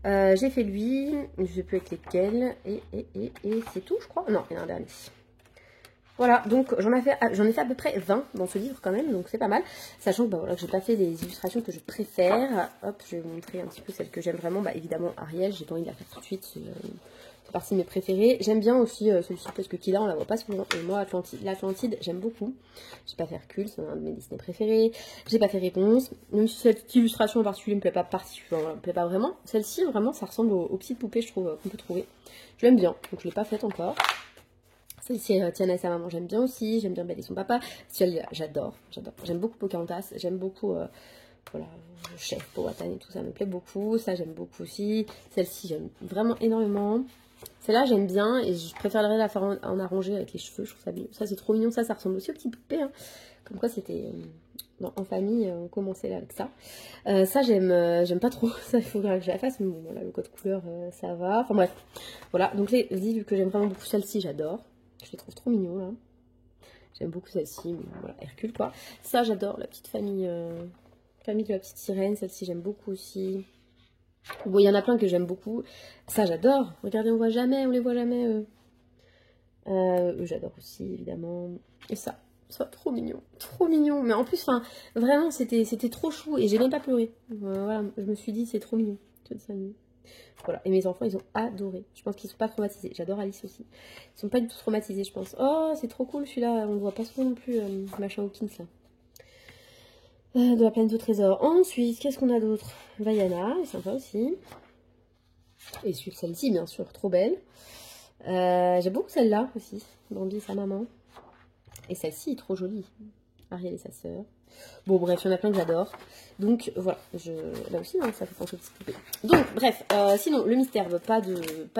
J'ai fait lui, je sais plus avec lesquels. Et c'est tout, je crois. Non, il y en a un dernier. Voilà, donc j'en ai fait à peu près 20 dans ce livre quand même, donc c'est pas mal. Sachant que, bah, voilà, que j'ai pas fait les illustrations que je préfère. Hop, je vais vous montrer un petit peu celles que j'aime vraiment. Bah évidemment Ariel, j'ai pas envie de la faire tout de suite. C'est partie de mes préférés. J'aime bien aussi celui-ci parce que Killa, on la voit pas souvent. Et moi, l'Atlantide, j'aime beaucoup. J'ai pas fait Hercule, c'est un de mes Disney préférés. J'ai pas fait Réponse. Même si cette illustration en particulier me plaît pas particulièrement, me plaît pas vraiment. Celle-ci, vraiment, ça ressemble aux petites poupées, je trouve, qu'on peut trouver. Je l'aime bien, donc je l'ai pas faite encore. Celle-ci, Tiana et sa maman, j'aime bien aussi. J'aime bien Belle et son papa. Celle-là, j'adore. J'aime beaucoup Pocahontas. J'aime beaucoup... voilà, Chef, Powhatan et tout ça me plaît beaucoup. Ça, j'aime beaucoup aussi. Celle-ci, j'aime vraiment énormément. Celle-là, j'aime bien et je préférerais la faire en arrangé avec les cheveux. Je trouve ça mignon. Ça, c'est trop mignon. Ça ressemble aussi aux petites poupées. Hein. Comme quoi, c'était en famille, on commençait là avec ça. Ça, j'aime pas trop. Ça, il faut que je la fasse. Mais bon, voilà, le code couleur, ça va. Enfin bref. Voilà. Donc, les livres que j'aime vraiment beaucoup, celle-ci, j'adore. Je les trouve trop mignons là. J'aime beaucoup celle-ci. Voilà, Hercule quoi. Ça, j'adore. La petite famille de la petite sirène. Celle-ci, j'aime beaucoup aussi. Bon, il y en a plein que j'aime beaucoup. Ça, j'adore. Regardez, on les voit jamais. J'adore aussi, évidemment. Et ça. Ça, trop mignon. Trop mignon. Mais en plus, enfin, vraiment, c'était trop chou. Et j'ai même pas pleuré. Voilà, je me suis dit, c'est trop mignon. Ce dessin animé. Voilà. Et mes enfants, ils ont adoré. Je pense qu'ils sont pas traumatisés. J'adore Alice aussi. Ils sont pas du tout traumatisés, je pense. Oh, c'est trop cool celui-là. On ne voit pas souvent non plus, machin Hawkins là. De la planète au trésor. Ensuite, qu'est-ce qu'on a d'autre? Vaiana, elle est sympa aussi. Et celle-ci, bien sûr, trop belle. J'aime beaucoup celle-là aussi. Bambi et sa maman. Et celle-ci est trop jolie. Ariel et sa sœur. Bon, bref, il y en a plein que j'adore. Donc, voilà. Là aussi, hein, ça fait penser aux petites poupées. Donc, bref. Sinon, le mystère, pas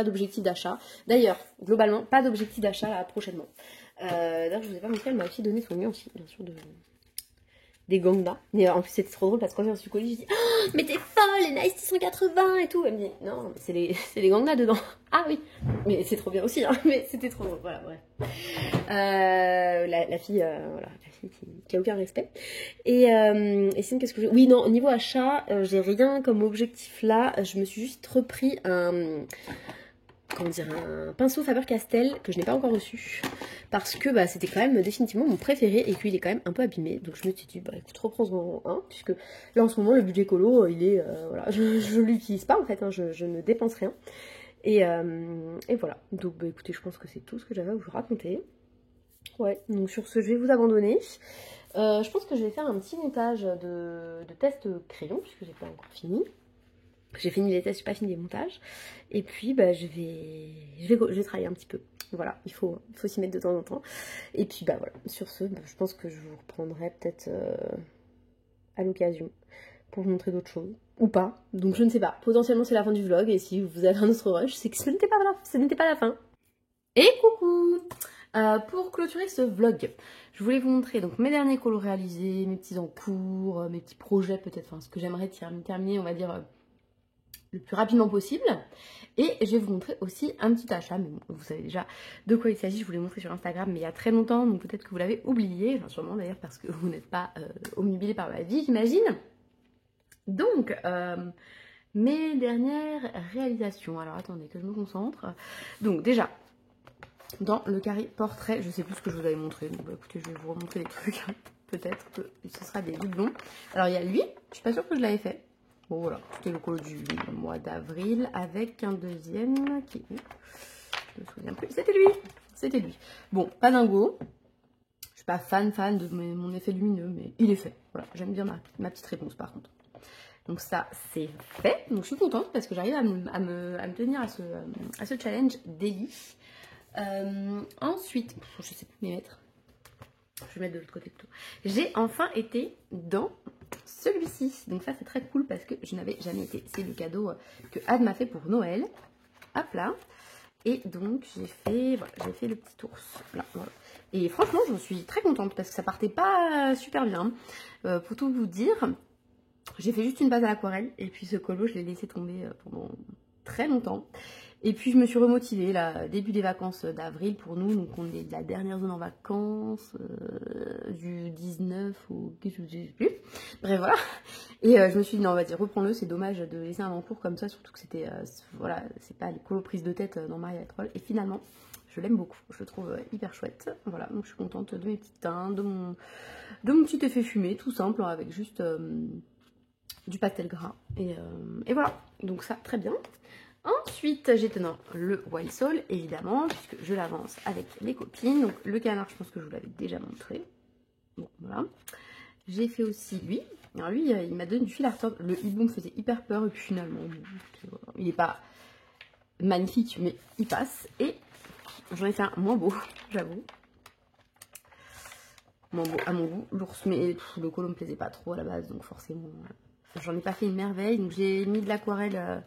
d'objectif d'achat. D'ailleurs, globalement, pas d'objectif d'achat là, prochainement. D'ailleurs, je vous ai pas montré, elle m'a aussi donné son lien aussi, bien sûr, des Gangna. Mais en plus, c'était trop drôle parce que quand j'ai reçu le colis, je dis oh, mais t'es folle, les Nice 180 et tout. Elle me dit non, mais c'est les Gangna dedans. Ah oui, mais c'est trop bien aussi, hein. Mais c'était trop drôle. Voilà, bref. La fille, voilà, la fille qui a aucun respect. Et sinon, qu'est-ce que j'ai. Oui, non, au niveau achat, j'ai rien comme objectif là. Je me suis juste repris comment dire, un pinceau Faber-Castell que je n'ai pas encore reçu parce que bah, c'était quand même définitivement mon préféré et qu'il est quand même un peu abîmé, donc je me suis dit bah écoute, reprends-en un puisque là en ce moment le budget colo il est voilà, je l'utilise pas en fait, hein, je ne dépense rien et voilà, donc bah écoutez, je pense que c'est tout ce que j'avais à vous raconter. Ouais, donc sur ce je vais vous abandonner. Je pense que je vais faire un petit montage de test crayon puisque j'ai pas encore fini. J'ai fini les tests, j'ai pas fini les montages. Et puis bah, je vais travailler un petit peu. Voilà, il faut s'y mettre de temps en temps. Et puis bah voilà, sur ce, bah, je pense que je vous reprendrai peut-être à l'occasion pour vous montrer d'autres choses. Ou pas, donc je ne sais pas. Potentiellement c'est la fin du vlog et si vous avez un autre rush, c'est que ce n'était pas la fin. Et coucou pour clôturer ce vlog, je voulais vous montrer donc mes derniers colos réalisés, mes petits en cours, mes petits projets peut-être, enfin ce que j'aimerais terminer, on va dire le plus rapidement possible. Et je vais vous montrer aussi un petit achat, mais bon, vous savez déjà de quoi il s'agit, je vous l'ai montré sur Instagram mais il y a très longtemps, donc peut-être que vous l'avez oublié, enfin sûrement d'ailleurs parce que vous n'êtes pas omnubilé par ma vie, j'imagine. Donc, mes dernières réalisations, alors attendez que je me concentre. Donc déjà, dans le carré portrait, je sais plus ce que je vous avais montré, donc bah, écoutez, je vais vous remontrer les trucs, peut-être que ce sera des doublons. Alors il y a lui, je suis pas sûre que je l'avais fait. Bon voilà, c'était le colo du mois d'avril avec un deuxième qui... Je me souviens plus, c'était lui. Bon, pas dingo. Je suis pas fan de mon effet lumineux, mais il est fait. Voilà, j'aime bien ma petite réponse par contre. Donc ça, c'est fait. Donc je suis contente parce que j'arrive à me tenir à ce challenge daily. Ensuite, je sais plus m'y mettre. Je vais mettre de l'autre côté plutôt. J'ai enfin été dans celui-ci. Donc ça c'est très cool parce que je n'avais jamais été. C'est le cadeau que Ad m'a fait pour Noël. Hop là. Et donc j'ai fait le petit ours. Là, voilà. Et franchement je suis très contente parce que ça partait pas super bien. Pour tout vous dire, j'ai fait juste une base à l'aquarelle. Et puis ce colo je l'ai laissé tomber pendant très longtemps. Et puis je me suis remotivée là, début des vacances d'avril pour nous, donc on est de la dernière zone en vacances, du 19 au... je sais plus, bref voilà, et je me suis dit non vas-y reprends-le, c'est dommage de laisser un encours comme ça, surtout que c'était, voilà, c'est pas les colos prises de tête dans Maria Troll, et finalement je l'aime beaucoup, je le trouve hyper chouette, voilà, donc je suis contente de mes petites teintes, de mon petit effet fumé, tout simple, hein, avec juste du pastel gras, et voilà, donc ça très bien. Ensuite, j'ai dans le Wild Soul, évidemment, puisque je l'avance avec les copines. Donc, le canard, je pense que je vous l'avais déjà montré. Bon, voilà. J'ai fait aussi lui. Alors, lui, il m'a donné du fil à retordre. Le hibou me faisait hyper peur, et puis finalement, il n'est pas magnifique, mais il passe. Et j'en ai fait un moins beau, j'avoue. Moins beau à mon goût. L'ours, mais le colo me plaisait pas trop à la base, donc forcément, j'en ai pas fait une merveille. Donc, j'ai mis de l'aquarelle.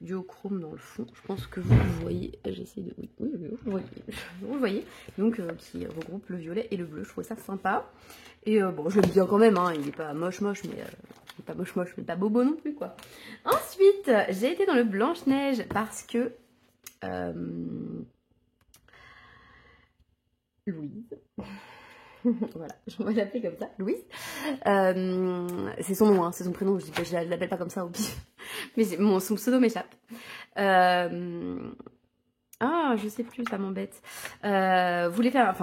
Duochrome dans le fond, je pense que vous voyez, j'essaie de... Oui, vous voyez, donc qui regroupe le violet et le bleu, je trouve ça sympa, et bon, je l'aime bien quand même, hein, il n'est pas moche, mais il est pas moche, mais pas bobo non plus, quoi. Ensuite, j'ai été dans le Blanche-Neige parce que Louise... voilà, je vais l'appeler comme ça, Louise. C'est son nom, hein, c'est son prénom, je l'appelle pas comme ça au pire. Mais son pseudo m'échappe. Ah, je sais plus, ça m'embête. Voulait faire,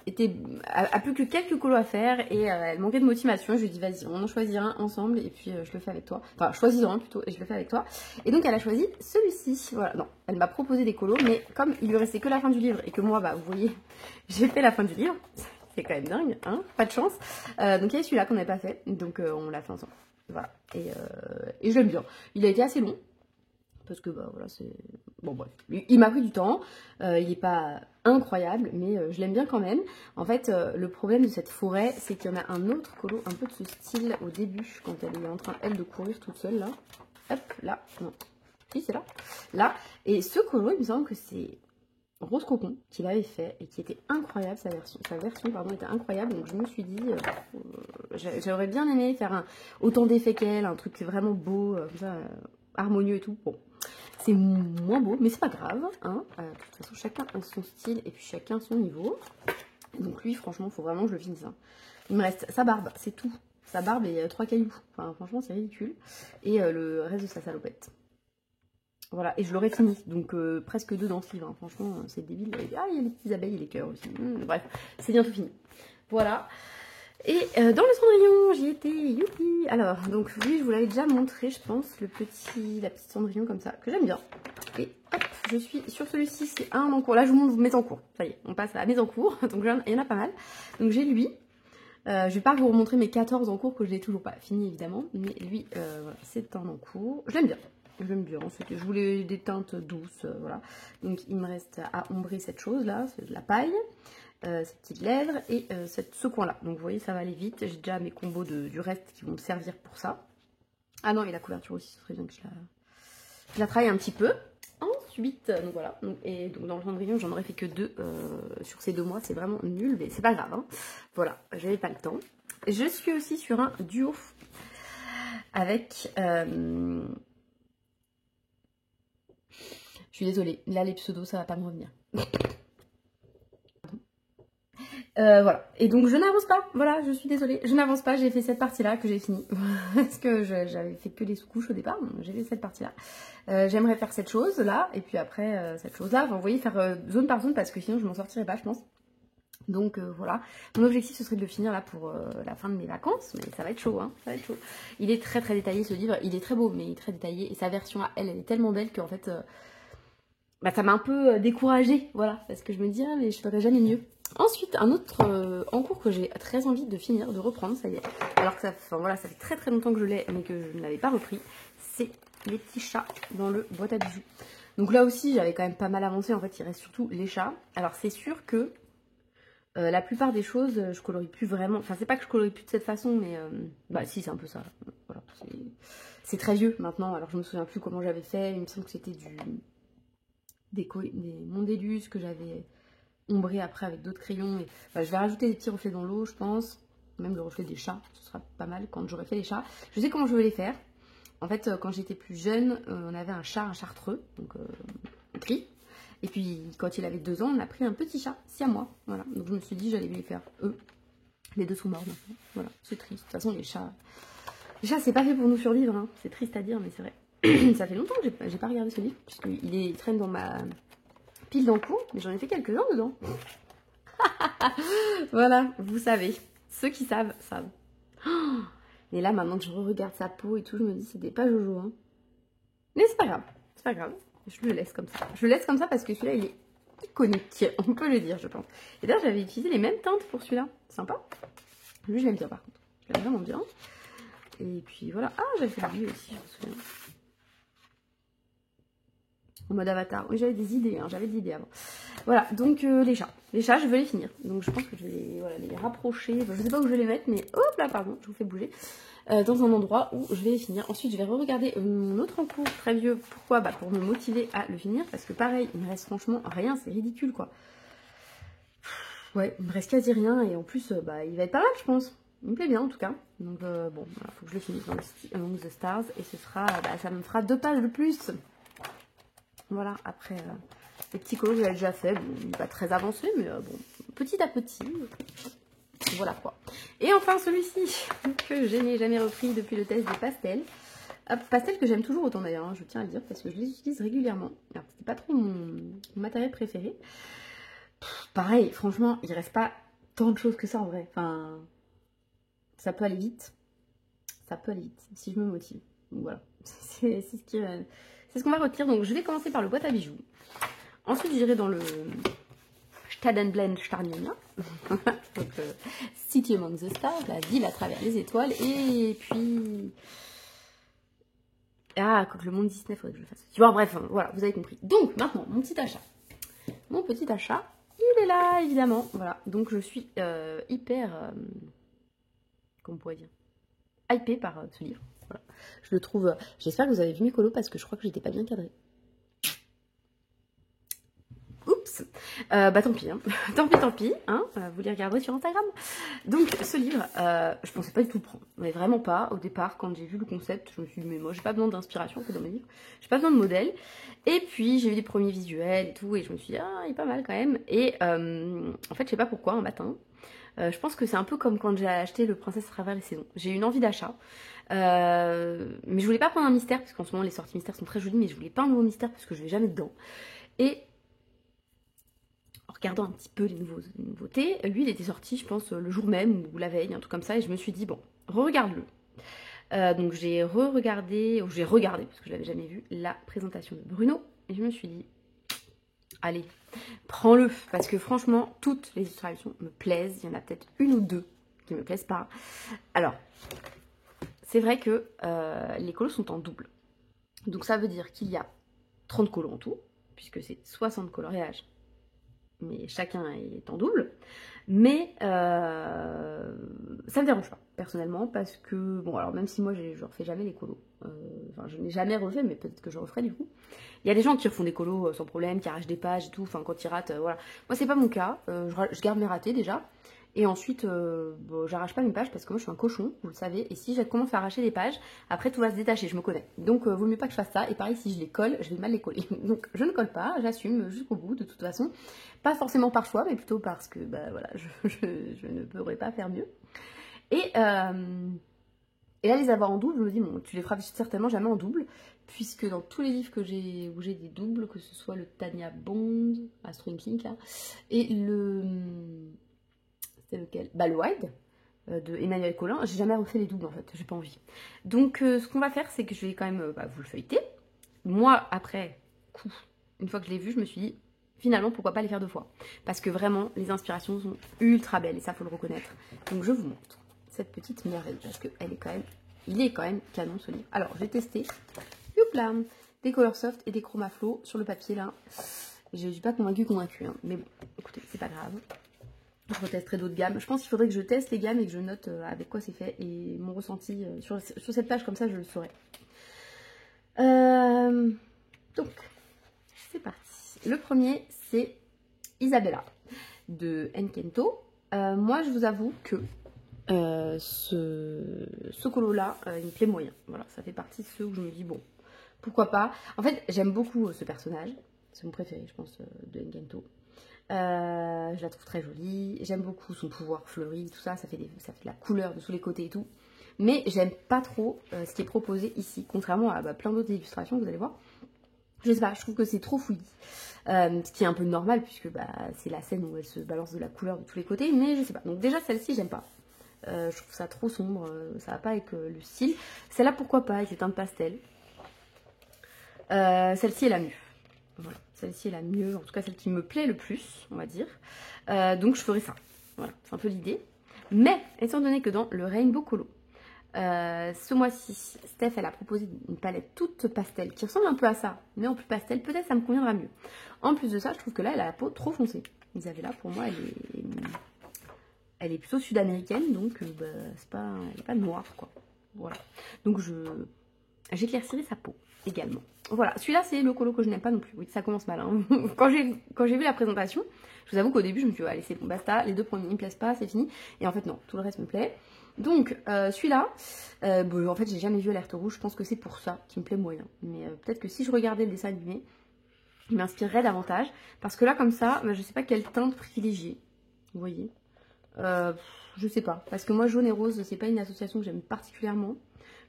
était a plus que quelques colos à faire et elle manquait de motivation. Je lui ai dit vas-y, on en choisit un ensemble et puis je le fais avec toi. Enfin, choisis-en un plutôt et je le fais avec toi. Et donc elle a choisi celui-ci. Voilà, non, elle m'a proposé des colos, mais comme il lui restait que la fin du livre et que moi, bah vous voyez, j'ai fait la fin du livre. C'est quand même dingue, hein, pas de chance. Donc il y a celui-là qu'on n'avait pas fait, donc on l'a fait ensemble. Voilà, et je l'aime bien. Il a été assez long. Parce que bah voilà, c'est. Bon bref. Il m'a pris du temps. Il n'est pas incroyable, mais je l'aime bien quand même. En fait, le problème de cette forêt, c'est qu'il y en a un autre colo un peu de ce style au début, quand elle est en train, elle, de courir toute seule là. Hop, là. Non. Oui, c'est là. Là. Et ce colo, il me semble que c'est Rose Cocon qu'il avait fait et qui était incroyable, sa version pardon, était incroyable. Donc je me suis dit, j'aurais bien aimé faire autant d'effets qu'elle, un truc vraiment beau, comme ça, harmonieux et tout. Bon. C'est moins beau, mais c'est pas grave. Hein. De toute façon, chacun a son style et puis chacun son niveau. Donc lui, franchement, il faut vraiment que je le finisse. Hein. Il me reste sa barbe, c'est tout. Sa barbe et 3 cailloux. Enfin, franchement, c'est ridicule. Et le reste de sa salopette. Voilà, et je l'aurais fini. Donc presque 2 dans ce livre. Hein. Franchement, c'est débile. Ah, il y a les petites abeilles et les cœurs aussi. Bref, c'est bientôt fini. Voilà. Et dans le Cendrillon, j'y étais, youpi. Alors, donc lui, je vous l'avais déjà montré, je pense, la petite Cendrillon comme ça, que j'aime bien. Et hop, je suis sur celui-ci, c'est un en cours. Là, je vous montre mes en cours. Ça y est, on passe à mes en cours. Donc, il y en a pas mal. Donc, j'ai lui. Je vais pas vous remontrer mes 14 en cours, que je n'ai toujours pas fini, évidemment. Mais lui, voilà, c'est un en cours. Je l'aime bien. Je l'aime bien. Je voulais des teintes douces, voilà. Donc, il me reste à ombrer cette chose-là, c'est de la paille. Cette petite lèvre et ce coin là, donc vous voyez ça va aller vite, j'ai déjà mes combos du reste qui vont me servir pour ça. Ah non, et la couverture aussi, ce serait bien que je la travaille un petit peu. Ensuite, donc voilà, et donc dans le Cendrillon j'en aurais fait que 2 sur ces 2 mois, c'est vraiment nul, mais c'est pas grave, hein. Voilà, j'avais pas le temps. Je suis aussi sur un duo avec je suis désolée, là les pseudos ça va pas me revenir. Voilà, et donc je n'avance pas, voilà, je suis désolée, je n'avance pas, j'ai fait cette partie-là que j'ai fini, parce que j'avais fait que les sous-couches au départ, donc j'ai fait cette partie-là. J'aimerais faire cette chose-là, et puis après cette chose-là, enfin, vous voyez, faire zone par zone, parce que sinon je m'en sortirais pas, je pense. Donc voilà, mon objectif ce serait de le finir là pour la fin de mes vacances, mais ça va être chaud, hein, ça va être chaud. Il est très très détaillé ce livre, il est très beau, mais il est très détaillé, et sa version à elle, elle est tellement belle qu'en fait, bah, ça m'a un peu découragée, voilà, parce que je me dis, ah mais je ferai jamais mieux. Ensuite, un autre en cours que j'ai très envie de finir, de reprendre, ça y est. Alors que ça fait très très longtemps que je l'ai, mais que je ne l'avais pas repris. C'est les petits chats dans le boîte à bijoux. Donc là aussi, j'avais quand même pas mal avancé. En fait, il reste surtout les chats. Alors c'est sûr que la plupart des choses, je colorie plus vraiment. Enfin, c'est pas que je colorie plus de cette façon, mais bah si, c'est un peu ça. Voilà, c'est très vieux maintenant. Alors je me souviens plus comment j'avais fait. Il me semble que c'était des Mondélus que j'avais ombré après avec d'autres crayons. Et, bah, je vais rajouter des petits reflets dans l'eau, je pense. Même le reflet des chats, ce sera pas mal quand j'aurai fait les chats. Je sais comment je veux les faire. En fait, quand j'étais plus jeune, on avait un chat, un chartreux, donc gris. Et puis, quand il avait 2 ans, on a pris un petit chat, siamois. Voilà. Donc, je me suis dit, j'allais lui les faire eux. Les 2 sont morts maintenant. Voilà, c'est triste. De toute façon, les chats, c'est pas fait pour nous survivre. Hein. C'est triste à dire, mais c'est vrai. Ça fait longtemps que j'ai pas regardé ce livre, puisqu'il traîne dans ma pile d'encours, mais j'en ai fait quelques-uns dedans. Voilà, vous savez. Ceux qui savent, savent. Et là, maintenant que je regarde sa peau et tout, je me dis, c'était pas Jojo. Hein. Mais c'est pas grave, c'est pas grave. Je le laisse comme ça. Je le laisse comme ça parce que celui-là, il est iconique. On peut le dire, je pense. Et d'ailleurs, j'avais utilisé les mêmes teintes pour celui-là. Sympa. Lui, je l'aime bien, par contre. Je l'aime vraiment bien. Et puis, voilà. Ah, j'avais fait lui aussi, je me souviens. En mode avatar. Oui, j'avais des idées, hein. J'avais des idées avant. Voilà, donc les chats. Les chats, je veux les finir. Donc je pense que je vais les rapprocher. Enfin, je sais pas où je vais les mettre, mais hop là, pardon, je vous fais bouger. Dans un endroit où je vais les finir. Ensuite, je vais regarder mon autre en cours très vieux. Pourquoi? Bah, pour me motiver à le finir. Parce que pareil, il me reste franchement rien. C'est ridicule, quoi. Ouais, il me reste quasi rien. Et en plus, bah, il va être pas mal, je pense. Il me plaît bien, en tout cas. Donc bon, il faut que je le finisse dans Among the Stars. Et ce sera, bah, ça me fera 2 pages de plus. Voilà, après, les petits colos, j'avais déjà fait. Bon, pas très avancé, mais bon, petit à petit. Voilà quoi. Et enfin, celui-ci, que je n'ai jamais repris depuis le test des pastels. Hop, pastel que j'aime toujours autant d'ailleurs, hein, je tiens à le dire, parce que je les utilise régulièrement. Alors, c'est pas trop mon matériel préféré. Pareil, franchement, il reste pas tant de choses que ça en vrai. Enfin, ça peut aller vite. Ça peut aller vite, si je me motive. Donc voilà, c'est ce qu'on va retenir. Donc je vais commencer par le boîte à bijoux. Ensuite, j'irai dans le Stadenblend Starnina. Donc City Among the Stars, la ville à travers les étoiles. Et puis... Ah, quand le monde Disney, faudrait que je le fasse. Bon, bref, voilà, vous avez compris. Donc, maintenant, mon petit achat. Mon petit achat, il est là, évidemment. Voilà, donc je suis hyper... comment on pourrait dire, hypée par ce livre. Voilà. Je le trouve... J'espère que vous avez vu mes colos parce que je crois que j'étais pas bien cadrée. Oups, bah tant pis, hein. tant pis, hein. Vous les regarderez sur Instagram. Donc ce livre, je pensais pas du tout le prendre, mais vraiment pas. Au départ, quand j'ai vu le concept, je me suis dit mais moi j'ai pas besoin d'inspiration dans mes livres, j'ai pas besoin de modèle. Et puis j'ai vu les premiers visuels et tout, et je me suis dit ah il est pas mal quand même. Et en fait je sais pas pourquoi un matin, je pense que c'est un peu comme quand j'ai acheté le Princesse à travers les saisons. J'ai eu une envie d'achat, mais je voulais pas prendre un mystère parce qu'en ce moment les sorties mystères sont très jolies, mais je voulais pas un nouveau mystère parce que je vais jamais dedans. Et en regardant un petit peu les nouveautés, lui il était sorti je pense le jour même ou la veille, un truc comme ça, et je me suis dit bon, re-regarde-le. Donc j'ai re-regardé, ou j'ai regardé parce que je l'avais jamais vu, la présentation de Bruno, et je me suis dit allez, prends-le, parce que franchement toutes les illustrations me plaisent, il y en a peut-être une ou deux qui me plaisent pas. Alors, c'est vrai que les colos sont en double, donc ça veut dire qu'il y a 30 colos en tout, puisque c'est 60 coloriages, mais chacun est en double. Mais ça me dérange pas, personnellement, parce que, bon, alors même si moi je refais jamais les colos, enfin je n'ai jamais refait, mais peut-être que je referai du coup. Il y a des gens qui refont des colos sans problème, qui arrachent des pages et tout, enfin quand ils ratent, voilà. Moi c'est pas mon cas, je garde mes ratés déjà. Et ensuite, bon, j'arrache pas mes pages parce que moi je suis un cochon, vous le savez. Et si je commence à arracher les pages, après tout va se détacher, je me connais. Donc vaut mieux pas que je fasse ça. Et pareil, si je les colle, je vais mal les coller. Donc je ne colle pas, j'assume jusqu'au bout de toute façon. Pas forcément par choix, mais plutôt parce que bah, voilà, je ne pourrais pas faire mieux. Et là, les avoir en double, je me dis, bon, tu les feras certainement jamais en double. Puisque dans tous les livres où j'ai des doubles, que ce soit le Tanya Bond, Astro Ink là, et le... c'est lequel? Bah le Wild de Emmanuel Collin, j'ai jamais refait les doubles en fait, j'ai pas envie. Donc ce qu'on va faire, c'est que je vais quand même vous le feuilleter. Moi, après coup, une fois que je l'ai vu, je me suis dit, finalement, pourquoi pas les faire deux fois? Parce que vraiment, les inspirations sont ultra belles et ça, faut le reconnaître. Donc je vous montre cette petite merveille parce que elle est quand même, il est quand même canon ce livre. Alors j'ai testé, youpla, des Color Soft et des Chromaflow sur le papier là. Je ne suis pas convaincue, hein. Mais bon, écoutez, c'est pas grave. Je retesterai d'autres gammes. Je pense qu'il faudrait que je teste les gammes et que je note avec quoi c'est fait. Et mon ressenti sur cette page, comme ça, je le saurai. Donc, c'est parti. Le premier, c'est Isabella de Enkento. Moi, je vous avoue que ce colo-là, il me plaît moyen. Voilà, ça fait partie de ceux où je me dis, bon, pourquoi pas. En fait, j'aime beaucoup ce personnage. C'est mon préféré, je pense, de Enkento. Je la trouve très jolie, j'aime beaucoup son pouvoir fleuri, tout ça, ça fait de la couleur de tous les côtés et tout. Mais j'aime pas trop ce qui est proposé ici, contrairement à plein d'autres illustrations, vous allez voir. Je sais pas, je trouve que c'est trop fouillis. Ce qui est un peu normal, puisque c'est la scène où elle se balance de la couleur de tous les côtés, mais je sais pas. Donc déjà, celle-ci, j'aime pas. Je trouve ça trop sombre, ça va pas avec le style. Celle-là, pourquoi pas, avec les teintes pastel. Celle-ci est la mieux. Voilà, celle-ci est la mieux, en tout cas celle qui me plaît le plus, on va dire. Donc je ferai ça. Voilà, c'est un peu l'idée. Mais, étant donné que dans le Rainbow Colo, ce mois-ci, Steph, elle a proposé une palette toute pastel qui ressemble un peu à ça, mais en plus pastel, peut-être ça me conviendra mieux. En plus de ça, je trouve que là, elle a la peau trop foncée. Isabella, pour moi, elle est plutôt sud-américaine, donc elle n'est pas noire, quoi. Voilà. Donc j'éclaircirai sa peau également. Voilà, celui-là c'est le colo que je n'aime pas non plus. Oui, ça commence mal. Hein. Quand j'ai vu la présentation, je vous avoue qu'au début je me suis dit, allez c'est bon, basta, les deux premiers ne me plaisent pas, c'est fini. Et en fait non, tout le reste me plaît. Donc celui-là, en fait j'ai jamais vu Alerte Rouge, je pense que c'est pour ça qu'il me plaît moyen. Mais peut-être que si je regardais le dessin animé, il m'inspirerait davantage. Parce que là comme ça, je sais pas quelle teinte privilégier. Vous voyez, je sais pas. Parce que moi jaune et rose, c'est pas une association que j'aime particulièrement.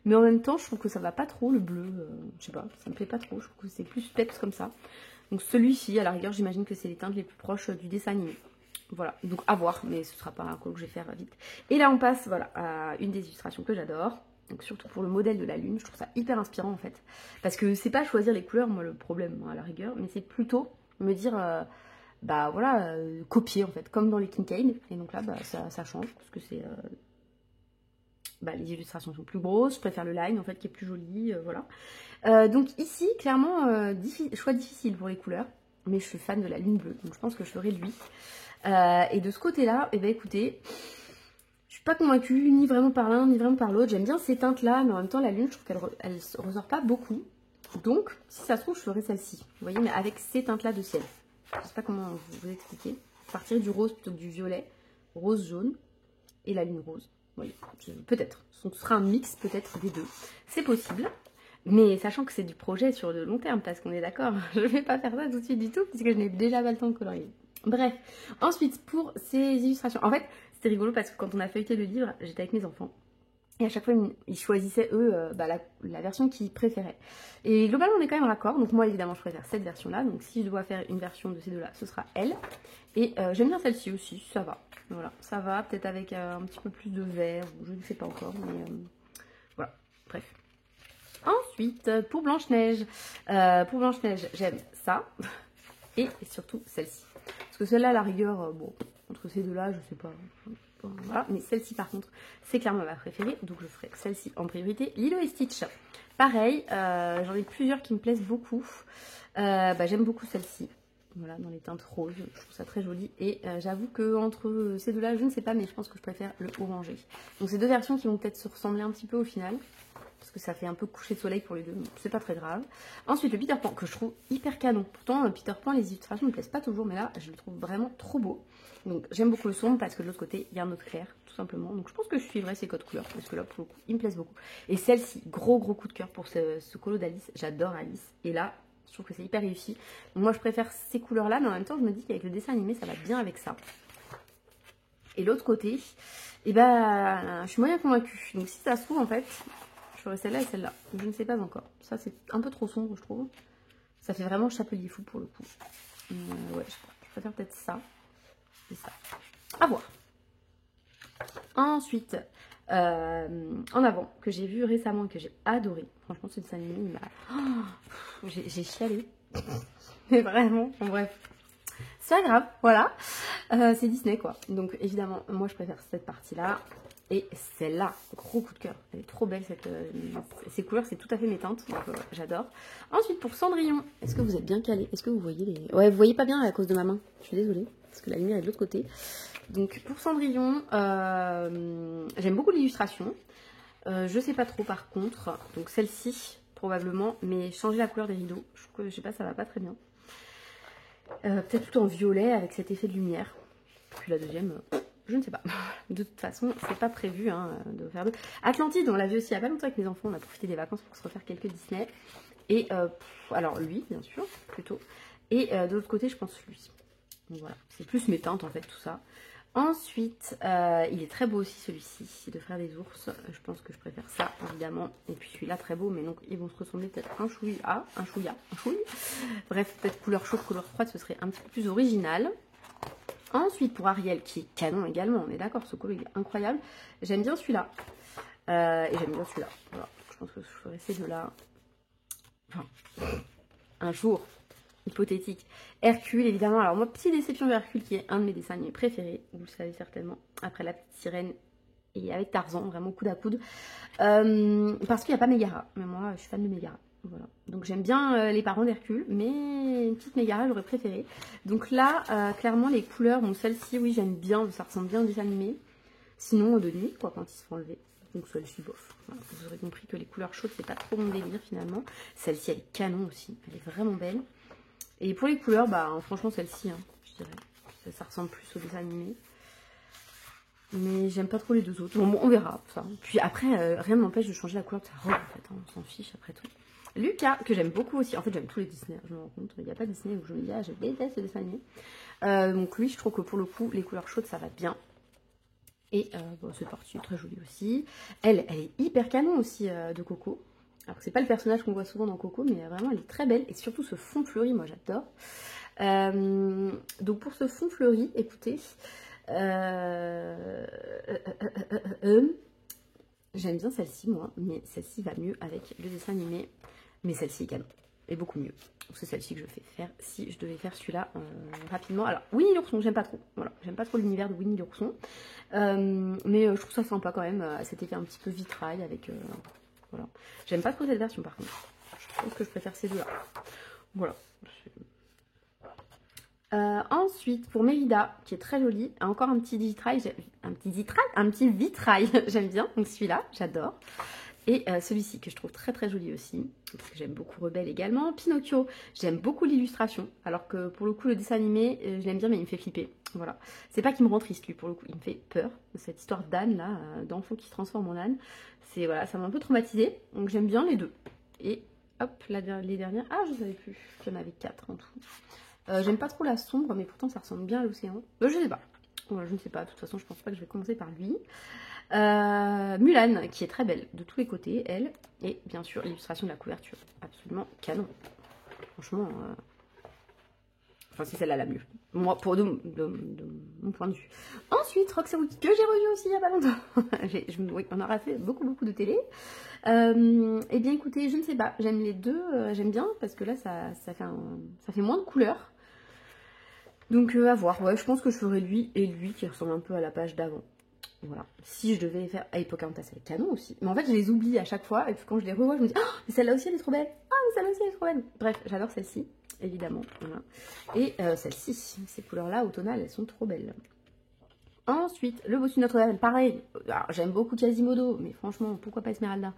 Mais en même temps, je trouve que ça va pas trop, le bleu. Je sais pas, ça me plaît pas trop. Je trouve que c'est plus peps comme ça. Donc celui-ci, à la rigueur, j'imagine que c'est les teintes les plus proches du dessin animé. Voilà, donc à voir, mais ce sera pas un coup que je vais faire vite. Et là, on passe voilà, à une des illustrations que j'adore. Donc surtout pour le modèle de la lune, je trouve ça hyper inspirant en fait. Parce que c'est pas choisir les couleurs, moi, le problème, à la rigueur, mais c'est plutôt me dire, bah voilà, copier en fait, comme dans les Kincaid. Et donc là, bah, ça change, parce que c'est... bah, les illustrations sont plus grosses, je préfère le line en fait qui est plus joli, voilà. Donc ici, clairement, choix difficile pour les couleurs, mais je suis fan de la lune bleue, donc je pense que je ferai lui. Et de ce côté-là, eh ben écoutez, je suis pas convaincue ni vraiment par l'un ni vraiment par l'autre. J'aime bien ces teintes-là, mais en même temps la lune, je trouve qu'elle ressort pas beaucoup. Donc, si ça se trouve, je ferai celle-ci. Vous voyez, mais avec ces teintes-là de ciel. Je sais pas comment vous expliquer. Partir du rose plutôt que du violet, rose jaune et la lune rose. Oui, peut-être. Ce sera un mix peut-être des deux. C'est possible. Mais sachant que c'est du projet sur le long terme, parce qu'on est d'accord, je ne vais pas faire ça tout de suite du tout, puisque je n'ai déjà pas le temps de colorier. Bref, ensuite, pour ces illustrations, en fait, c'était rigolo parce que quand on a feuilleté le livre, j'étais avec mes enfants. Et à chaque fois, ils choisissaient, eux, la version qu'ils préféraient. Et globalement, on est quand même raccord. Donc moi, évidemment, je préfère cette version-là. Donc si je dois faire une version de ces deux-là, ce sera elle. Et j'aime bien celle-ci aussi, ça va. Voilà, ça va, peut-être avec un petit peu plus de vert, ou je ne sais pas encore, mais voilà, bref. Ensuite, pour Blanche-Neige, j'aime ça, et surtout celle-ci. Parce que celle-là, à la rigueur, bon, entre ces deux-là, je sais pas, voilà. Mais celle-ci, par contre, c'est clairement ma préférée, donc je ferai celle-ci en priorité. Lilo et Stitch, pareil, j'en ai plusieurs qui me plaisent beaucoup. J'aime beaucoup celle-ci. Voilà, dans les teintes roses, je trouve ça très joli. Et j'avoue que entre ces deux-là, je ne sais pas, mais je pense que je préfère le orangé. Donc c'est deux versions qui vont peut-être se ressembler un petit peu au final. Parce que ça fait un peu coucher de soleil pour les deux, donc c'est pas très grave. Ensuite, le Peter Pan, que je trouve hyper canon. Pourtant, Peter Pan, les illustrations ne me plaisent pas toujours, mais là, je le trouve vraiment trop beau. Donc j'aime beaucoup le sombre, parce que de l'autre côté, il y a un autre clair, tout simplement. Donc je pense que je suivrai ces codes couleurs, parce que là, pour le coup, ils me plaisent beaucoup. Et celle-ci, gros coup de cœur pour ce colo d'Alice. J'adore Alice. Et là, je trouve que c'est hyper réussi. Donc moi, je préfère ces couleurs-là, mais en même temps, je me dis qu'avec le dessin animé, ça va bien avec ça. Et l'autre côté, eh ben, je suis moyen convaincue. Donc si ça se trouve, en fait, je ferai celle-là et celle-là. Je ne sais pas encore. Ça, c'est un peu trop sombre, je trouve. Ça fait vraiment chapelier fou pour le coup. Ouais, je préfère peut-être ça. Et ça. À voir. Ensuite, en avant, que j'ai vu récemment et que j'ai adoré. Franchement, ce dessin animé, il m'a... Oh, j'ai chialé. Mais vraiment, en bref. C'est pas grave, voilà. C'est Disney, quoi. Donc, évidemment, moi, je préfère cette partie-là. Et celle-là, gros coup de cœur. Elle est trop belle, ces couleurs, c'est tout à fait mes teintes. Donc, j'adore. Ensuite, pour Cendrillon, est-ce que vous êtes bien calé? Est-ce que vous voyez les... Ouais, vous voyez pas bien à cause de ma main. Je suis désolée, parce que la lumière est de l'autre côté. Donc, pour Cendrillon, j'aime beaucoup l'illustration. Je sais pas trop, par contre. Donc, celle-ci, probablement. Mais changer la couleur des rideaux, je trouve que, je sais pas, ça va pas très bien. Peut-être tout en violet, avec cet effet de lumière. Puis la deuxième... je ne sais pas. De toute façon, c'est pas prévu hein, de faire deux. Atlantide, on l'a vu aussi il y a pas longtemps avec mes enfants. On a profité des vacances pour se refaire quelques Disney. Et alors lui, bien sûr, plutôt. Et de l'autre côté, je pense lui. Donc voilà, c'est plus mes teintes en fait, tout ça. Ensuite, il est très beau aussi celui-ci, de Frères des ours. Je pense que je préfère ça, évidemment. Et puis celui-là, très beau, mais donc ils vont se ressembler peut-être un chouïa, un chouïa. Bref, peut-être couleur chaude, couleur froide, ce serait un petit peu plus original. Ensuite, pour Ariel, qui est canon également, on est d'accord, ce colo il est incroyable. J'aime bien celui-là. Et j'aime bien celui-là. Voilà. Je pense que je ferai ces deux-là. Enfin, un jour, hypothétique. Hercule, évidemment. Alors, moi, petite déception de Hercule, qui est un de mes dessins animés préférés. Vous le savez certainement. Après La Petite Sirène et avec Tarzan, vraiment coude à coude. Parce qu'il n'y a pas Mégara. Mais moi, je suis fan de Mégara. Voilà. Donc j'aime bien les parents d'Hercule, mais une petite Mégara j'aurais préféré. Donc là, clairement les couleurs, bon celle-ci oui j'aime bien, ça ressemble bien au dessin animé. Sinon de nuit, quoi, quand ils se font enlever. Donc celle-ci bof. Voilà. Vous aurez compris que les couleurs chaudes c'est pas trop mon délire finalement. Celle-ci elle est canon aussi, elle est vraiment belle. Et pour les couleurs, bah franchement celle-ci, hein, je dirais. Ça ressemble plus au dessin animé. Mais j'aime pas trop les deux autres. Bon, on verra ça. Puis après, rien ne m'empêche de changer la couleur de sa robe en fait, hein, on s'en fiche après tout. Lucas, que j'aime beaucoup aussi. En fait, j'aime tous les Disney, je me rends compte. Il n'y a pas Disney où je me dis, ah, je déteste le dessin animé. Donc lui, je trouve que pour le coup, les couleurs chaudes, ça va bien. Et bon, c'est parti, très joli aussi. Elle est hyper canon aussi de Coco. Alors c'est pas le personnage qu'on voit souvent dans Coco, mais vraiment elle est très belle. Et surtout ce fond fleuri, moi j'adore. Donc pour ce fond fleuri, écoutez, j'aime bien celle-ci moi, mais celle-ci va mieux avec le dessin animé. Mais celle-ci est canon, et beaucoup mieux. C'est celle-ci que je fais faire si je devais faire celui-là rapidement. Alors Winnie l'ourson, j'aime pas trop. Voilà, j'aime pas trop l'univers de Winnie l'ourson. Mais je trouve ça sympa quand même, cet effet un petit peu vitrail avec... voilà. J'aime pas trop cette version par contre. Je pense que je préfère ces deux-là. Voilà. Ensuite, pour Mérida, qui est très jolie, encore un petit vitrail, j'aime bien. Donc celui-là, j'adore. Et celui-ci que je trouve très très joli aussi, parce que j'aime beaucoup Rebelle également. Pinocchio, j'aime beaucoup l'illustration, alors que pour le coup le dessin animé, je l'aime bien mais il me fait flipper. Voilà, c'est pas qu'il me rend triste lui pour le coup, il me fait peur. Cette histoire d'âne là, d'enfant qui se transforme en âne, c'est voilà, ça m'a un peu traumatisée. Donc j'aime bien les deux. Et hop, les dernières, ah je ne savais plus qu'il y en avait 4 en tout. J'aime pas trop la sombre, mais pourtant ça ressemble bien à l'océan. Je sais pas. Ouais, je ne sais pas, de toute façon je pense pas que je vais commencer par lui. Mulan, qui est très belle de tous les côtés, elle. Et bien sûr, l'illustration de la couverture. Absolument canon. Franchement, enfin c'est celle-là la mieux. Moi, pour de mon point de vue. Ensuite, Roxy que j'ai revu aussi il y a pas longtemps. Oui, on aura fait beaucoup de télé. Eh bien écoutez, je ne sais pas. J'aime les deux, j'aime bien parce que là, ça fait moins de couleurs. Donc à voir. Ouais, je pense que je ferai lui et lui qui ressemble un peu à la page d'avant. Voilà. Si je devais faire... Ah, Pocahontas, elle est canon aussi. Mais en fait, je les oublie à chaque fois. Et puis quand je les revois, je me dis, oh, mais celle-là aussi, elle est trop belle. Ah, mais celle-là aussi, elle est trop belle. Bref, j'adore celle-ci, évidemment. Voilà. Et celle-ci, ces couleurs-là, automnales, elles sont trop belles. Ensuite, le bossu de Notre-Dame, pareil. J'aime beaucoup Quasimodo, mais franchement, pourquoi pas Esmeralda?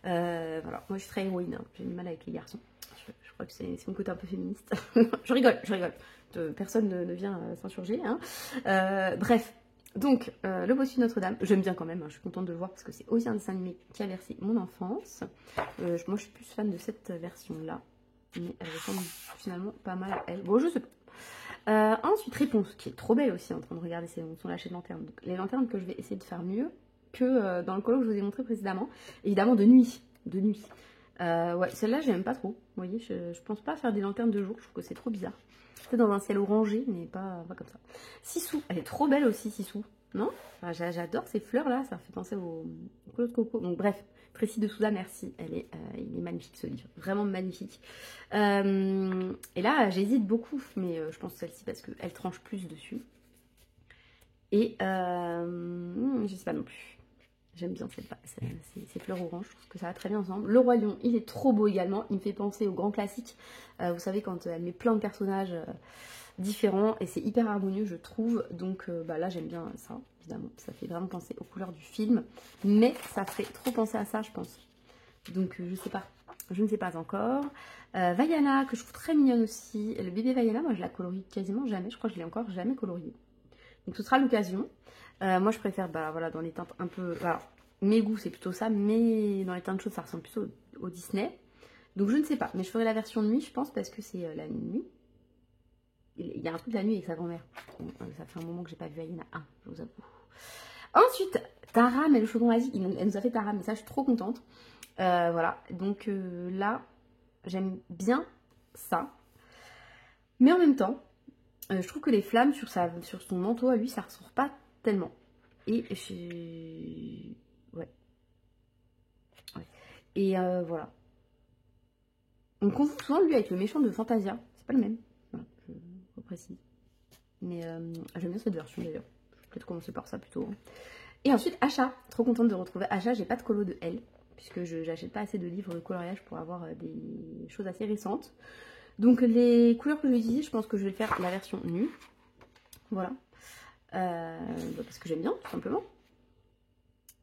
Voilà. Moi, je suis très héroïne. Hein. J'ai du mal avec les garçons. Je crois que c'est mon côté un peu féministe. je rigole. Personne ne vient s'insurger. Hein. Bref. Donc, le bossu de Notre-Dame, j'aime bien quand même, hein, je suis contente de le voir parce que c'est aussi un dessin animé qui a bercé mon enfance. Moi, je suis plus fan de cette version-là, mais elle ressemble finalement pas mal à elle. Bon, je sais pas. Ensuite, Réponse, qui est trop belle aussi en train de regarder son lâcher de lanternes. Donc, les lanternes que je vais essayer de faire mieux que dans le colo que je vous ai montré précédemment. Évidemment, de nuit. Ouais, celle-là, j'aime pas trop. Vous voyez, je pense pas faire des lanternes de jour, je trouve que c'est trop bizarre. C'est dans un ciel orangé, mais pas comme ça. Sissou, elle est trop belle aussi, Sissou. Non, enfin, j'adore ces fleurs-là, ça me fait penser au colo de coco. Donc bref, Tracy de Souza, merci. Il est magnifique ce livre, vraiment magnifique. Et là, j'hésite beaucoup, mais je pense celle-ci parce qu'elle tranche plus dessus. Et je sais pas non plus. J'aime bien ces fleurs oranges, je trouve que ça va très bien ensemble. Le Roi Lion, il est trop beau également. Il me fait penser au grand classique. Vous savez, quand elle met plein de personnages différents. Et c'est hyper harmonieux, je trouve. Donc là, j'aime bien ça, évidemment. Ça fait vraiment penser aux couleurs du film. Mais ça fait trop penser à ça, je pense. Donc je sais pas. Je ne sais pas encore. Vaiana, que je trouve très mignonne aussi. Le bébé Vaiana, moi, je la colorie quasiment jamais. Je crois que je l'ai encore jamais coloriée. Donc ce sera l'occasion. Moi je préfère voilà, dans les teintes un peu... Alors, mes goûts c'est plutôt ça, mais dans les teintes chaudes ça ressemble plutôt au Disney. Donc je ne sais pas, mais je ferai la version de nuit je pense parce que c'est la nuit. Il y a un truc de la nuit avec sa grand-mère. Bon, ça fait un moment que j'ai pas vu Aïna. Je vous avoue. Ensuite, Taram et le chaudron magique. Elle nous a fait Taram, mais ça je suis trop contente. Voilà, donc là j'aime bien ça. Mais en même temps, je trouve que les flammes sur son manteau à lui, ça ressort pas tellement. Et ouais. Et voilà. On confond souvent lui avec le méchant de Fantasia. C'est pas le même. Voilà, je reprécise. Mais j'aime bien cette version d'ailleurs. Je vais peut-être commencer par ça plutôt. Et ensuite, Acha. Trop contente de retrouver Acha. J'ai pas de colo de elle. Puisque je n'achète pas assez de livres de coloriage pour avoir des choses assez récentes. Donc les couleurs que je vais utiliser, je pense que je vais faire la version nue. Voilà. Parce que j'aime bien, tout simplement.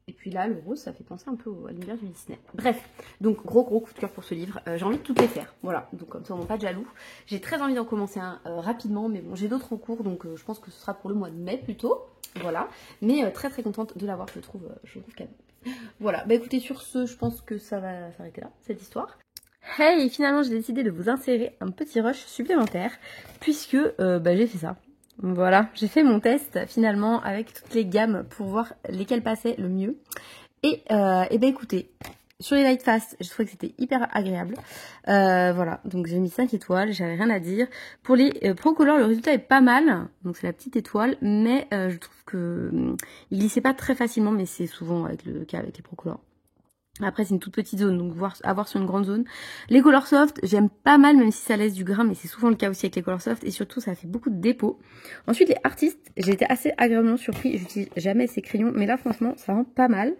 Et puis là, le rose, ça fait penser un peu à l'univers du Disney. Bref, donc gros coup de cœur pour ce livre. J'ai envie de toutes les faire. Voilà, donc comme ça on n'est pas de jaloux. J'ai très envie d'en commencer un rapidement, mais bon, j'ai d'autres en cours, donc je pense que ce sera pour le mois de mai plutôt. Voilà, mais très contente de l'avoir, je trouve canon. Voilà, bah écoutez, sur ce, je pense que ça va s'arrêter là, cette histoire. Hey, finalement j'ai décidé de vous insérer un petit rush supplémentaire, puisque j'ai fait ça. Voilà, j'ai fait mon test finalement avec toutes les gammes pour voir lesquelles passaient le mieux. Et ben écoutez, sur les Light Fast, j'ai trouvé que c'était hyper agréable. Voilà, donc j'ai mis 5 étoiles, j'avais rien à dire. Pour les Pro-Color, le résultat est pas mal. Donc c'est la petite étoile, mais je trouve que il glissait pas très facilement, mais c'est souvent avec le cas avec les Pro-Color. Après, c'est une toute petite zone, donc avoir sur une grande zone. Les Color Soft, j'aime pas mal, même si ça laisse du grain, mais c'est souvent le cas aussi avec les Color Soft. Et surtout, ça fait beaucoup de dépôts. Ensuite, les Artistes, j'ai été assez agréablement surpris. J'utilise jamais ces crayons, mais là, franchement, ça rend pas mal.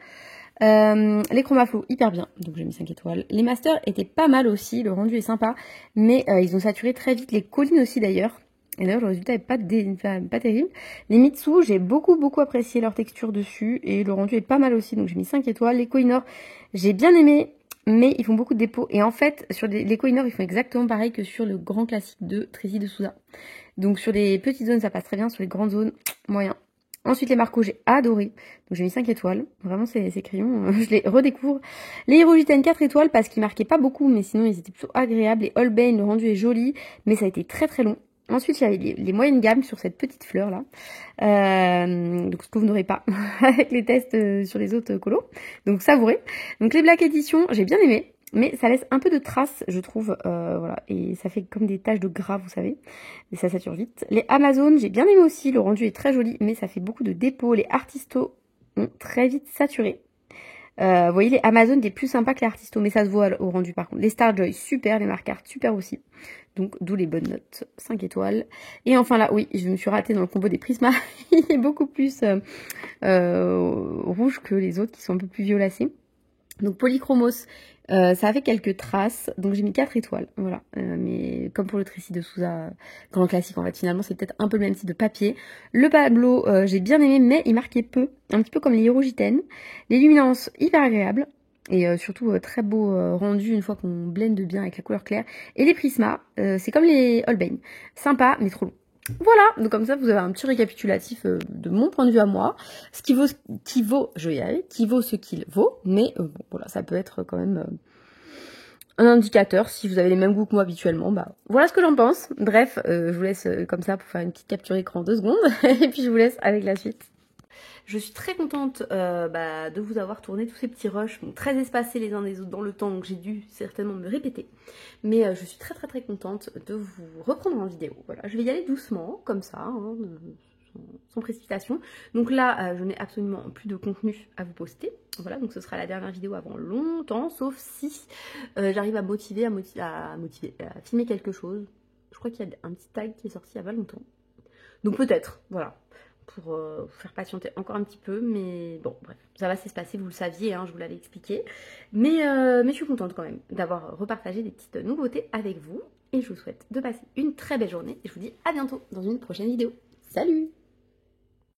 Les Chromaflow, hyper bien, donc j'ai mis 5 étoiles. Les Masters étaient pas mal aussi, le rendu est sympa, mais ils ont saturé très vite. Les collines aussi d'ailleurs. Et d'ailleurs, le résultat est pas terrible. Les Mitsu, j'ai beaucoup apprécié leur texture dessus. Et le rendu est pas mal aussi, donc j'ai mis 5 étoiles. Les Kohinoor, j'ai bien aimé, mais ils font beaucoup de dépôts. Et en fait, sur les Kohinoor, ils font exactement pareil que sur le grand classique de Tracy de Souza. Donc sur les petites zones, ça passe très bien. Sur les grandes zones, moyen. Ensuite, les Marco, j'ai adoré. Donc j'ai mis 5 étoiles. Vraiment, ces crayons, je les redécouvre. Les Hirogiten, 4 étoiles parce qu'ils marquaient pas beaucoup, mais sinon, ils étaient plutôt agréables. Les Holbein, le rendu est joli, mais ça a été très long. Ensuite, il y avait les moyennes gammes sur cette petite fleur là. Donc ce que vous n'aurez pas avec les tests sur les autres colos. Donc savourez. Donc les Black Edition, j'ai bien aimé. Mais ça laisse un peu de traces, je trouve. Voilà. Et ça fait comme des taches de gras, vous savez. Et ça sature vite. Les Amazon, j'ai bien aimé aussi. Le rendu est très joli, mais ça fait beaucoup de dépôts. Les Artisto ont très vite saturé. Vous voyez, les Amazon étaient plus sympas que les Artisto, mais ça se voit au rendu par contre. Les Starjoy, super. Les Mark Art, super aussi. Donc, d'où les bonnes notes. 5 étoiles. Et enfin là, oui, je me suis ratée dans le combo des Prisma. Il est beaucoup plus rouge que les autres qui sont un peu plus violacés. Donc, Polychromos, ça a fait quelques traces. Donc, j'ai mis 4 étoiles. Voilà. Mais comme pour le Tracy de Souza, grand classique, en fait, finalement, c'est peut-être un peu le même type de papier. Le Pablo, j'ai bien aimé, mais il marquait peu. Un petit peu comme les Hirogiten. Les Luminance, hyper agréables. Et surtout très beau rendu une fois qu'on blende bien avec la couleur claire. Et les Prisma, c'est comme les Holbein. Sympa, mais trop long. Voilà, donc comme ça vous avez un petit récapitulatif de mon point de vue à moi. Ce qui vaut ce qu'il vaut. Mais bon, voilà, ça peut être quand même un indicateur. Si vous avez les mêmes goûts que moi habituellement, bah voilà ce que j'en pense. Bref, je vous laisse comme ça pour faire une petite capture écran 2 secondes. Et puis je vous laisse avec la suite. Je suis très contente de vous avoir tourné tous ces petits rushs, très espacés les uns des autres dans le temps, donc j'ai dû certainement me répéter. Mais je suis très contente de vous reprendre en vidéo. Voilà, je vais y aller doucement, comme ça, hein, sans précipitation. Donc là, je n'ai absolument plus de contenu à vous poster. Voilà, donc ce sera la dernière vidéo avant longtemps, sauf si j'arrive à filmer quelque chose. Je crois qu'il y a un petit tag qui est sorti il y a pas longtemps. Donc peut-être, voilà. Pour vous faire patienter encore un petit peu, mais bon, bref, ça va s'espacer, vous le saviez, hein, je vous l'avais expliqué. Mais je suis contente quand même d'avoir repartagé des petites nouveautés avec vous, et je vous souhaite de passer une très belle journée, et je vous dis à bientôt dans une prochaine vidéo. Salut!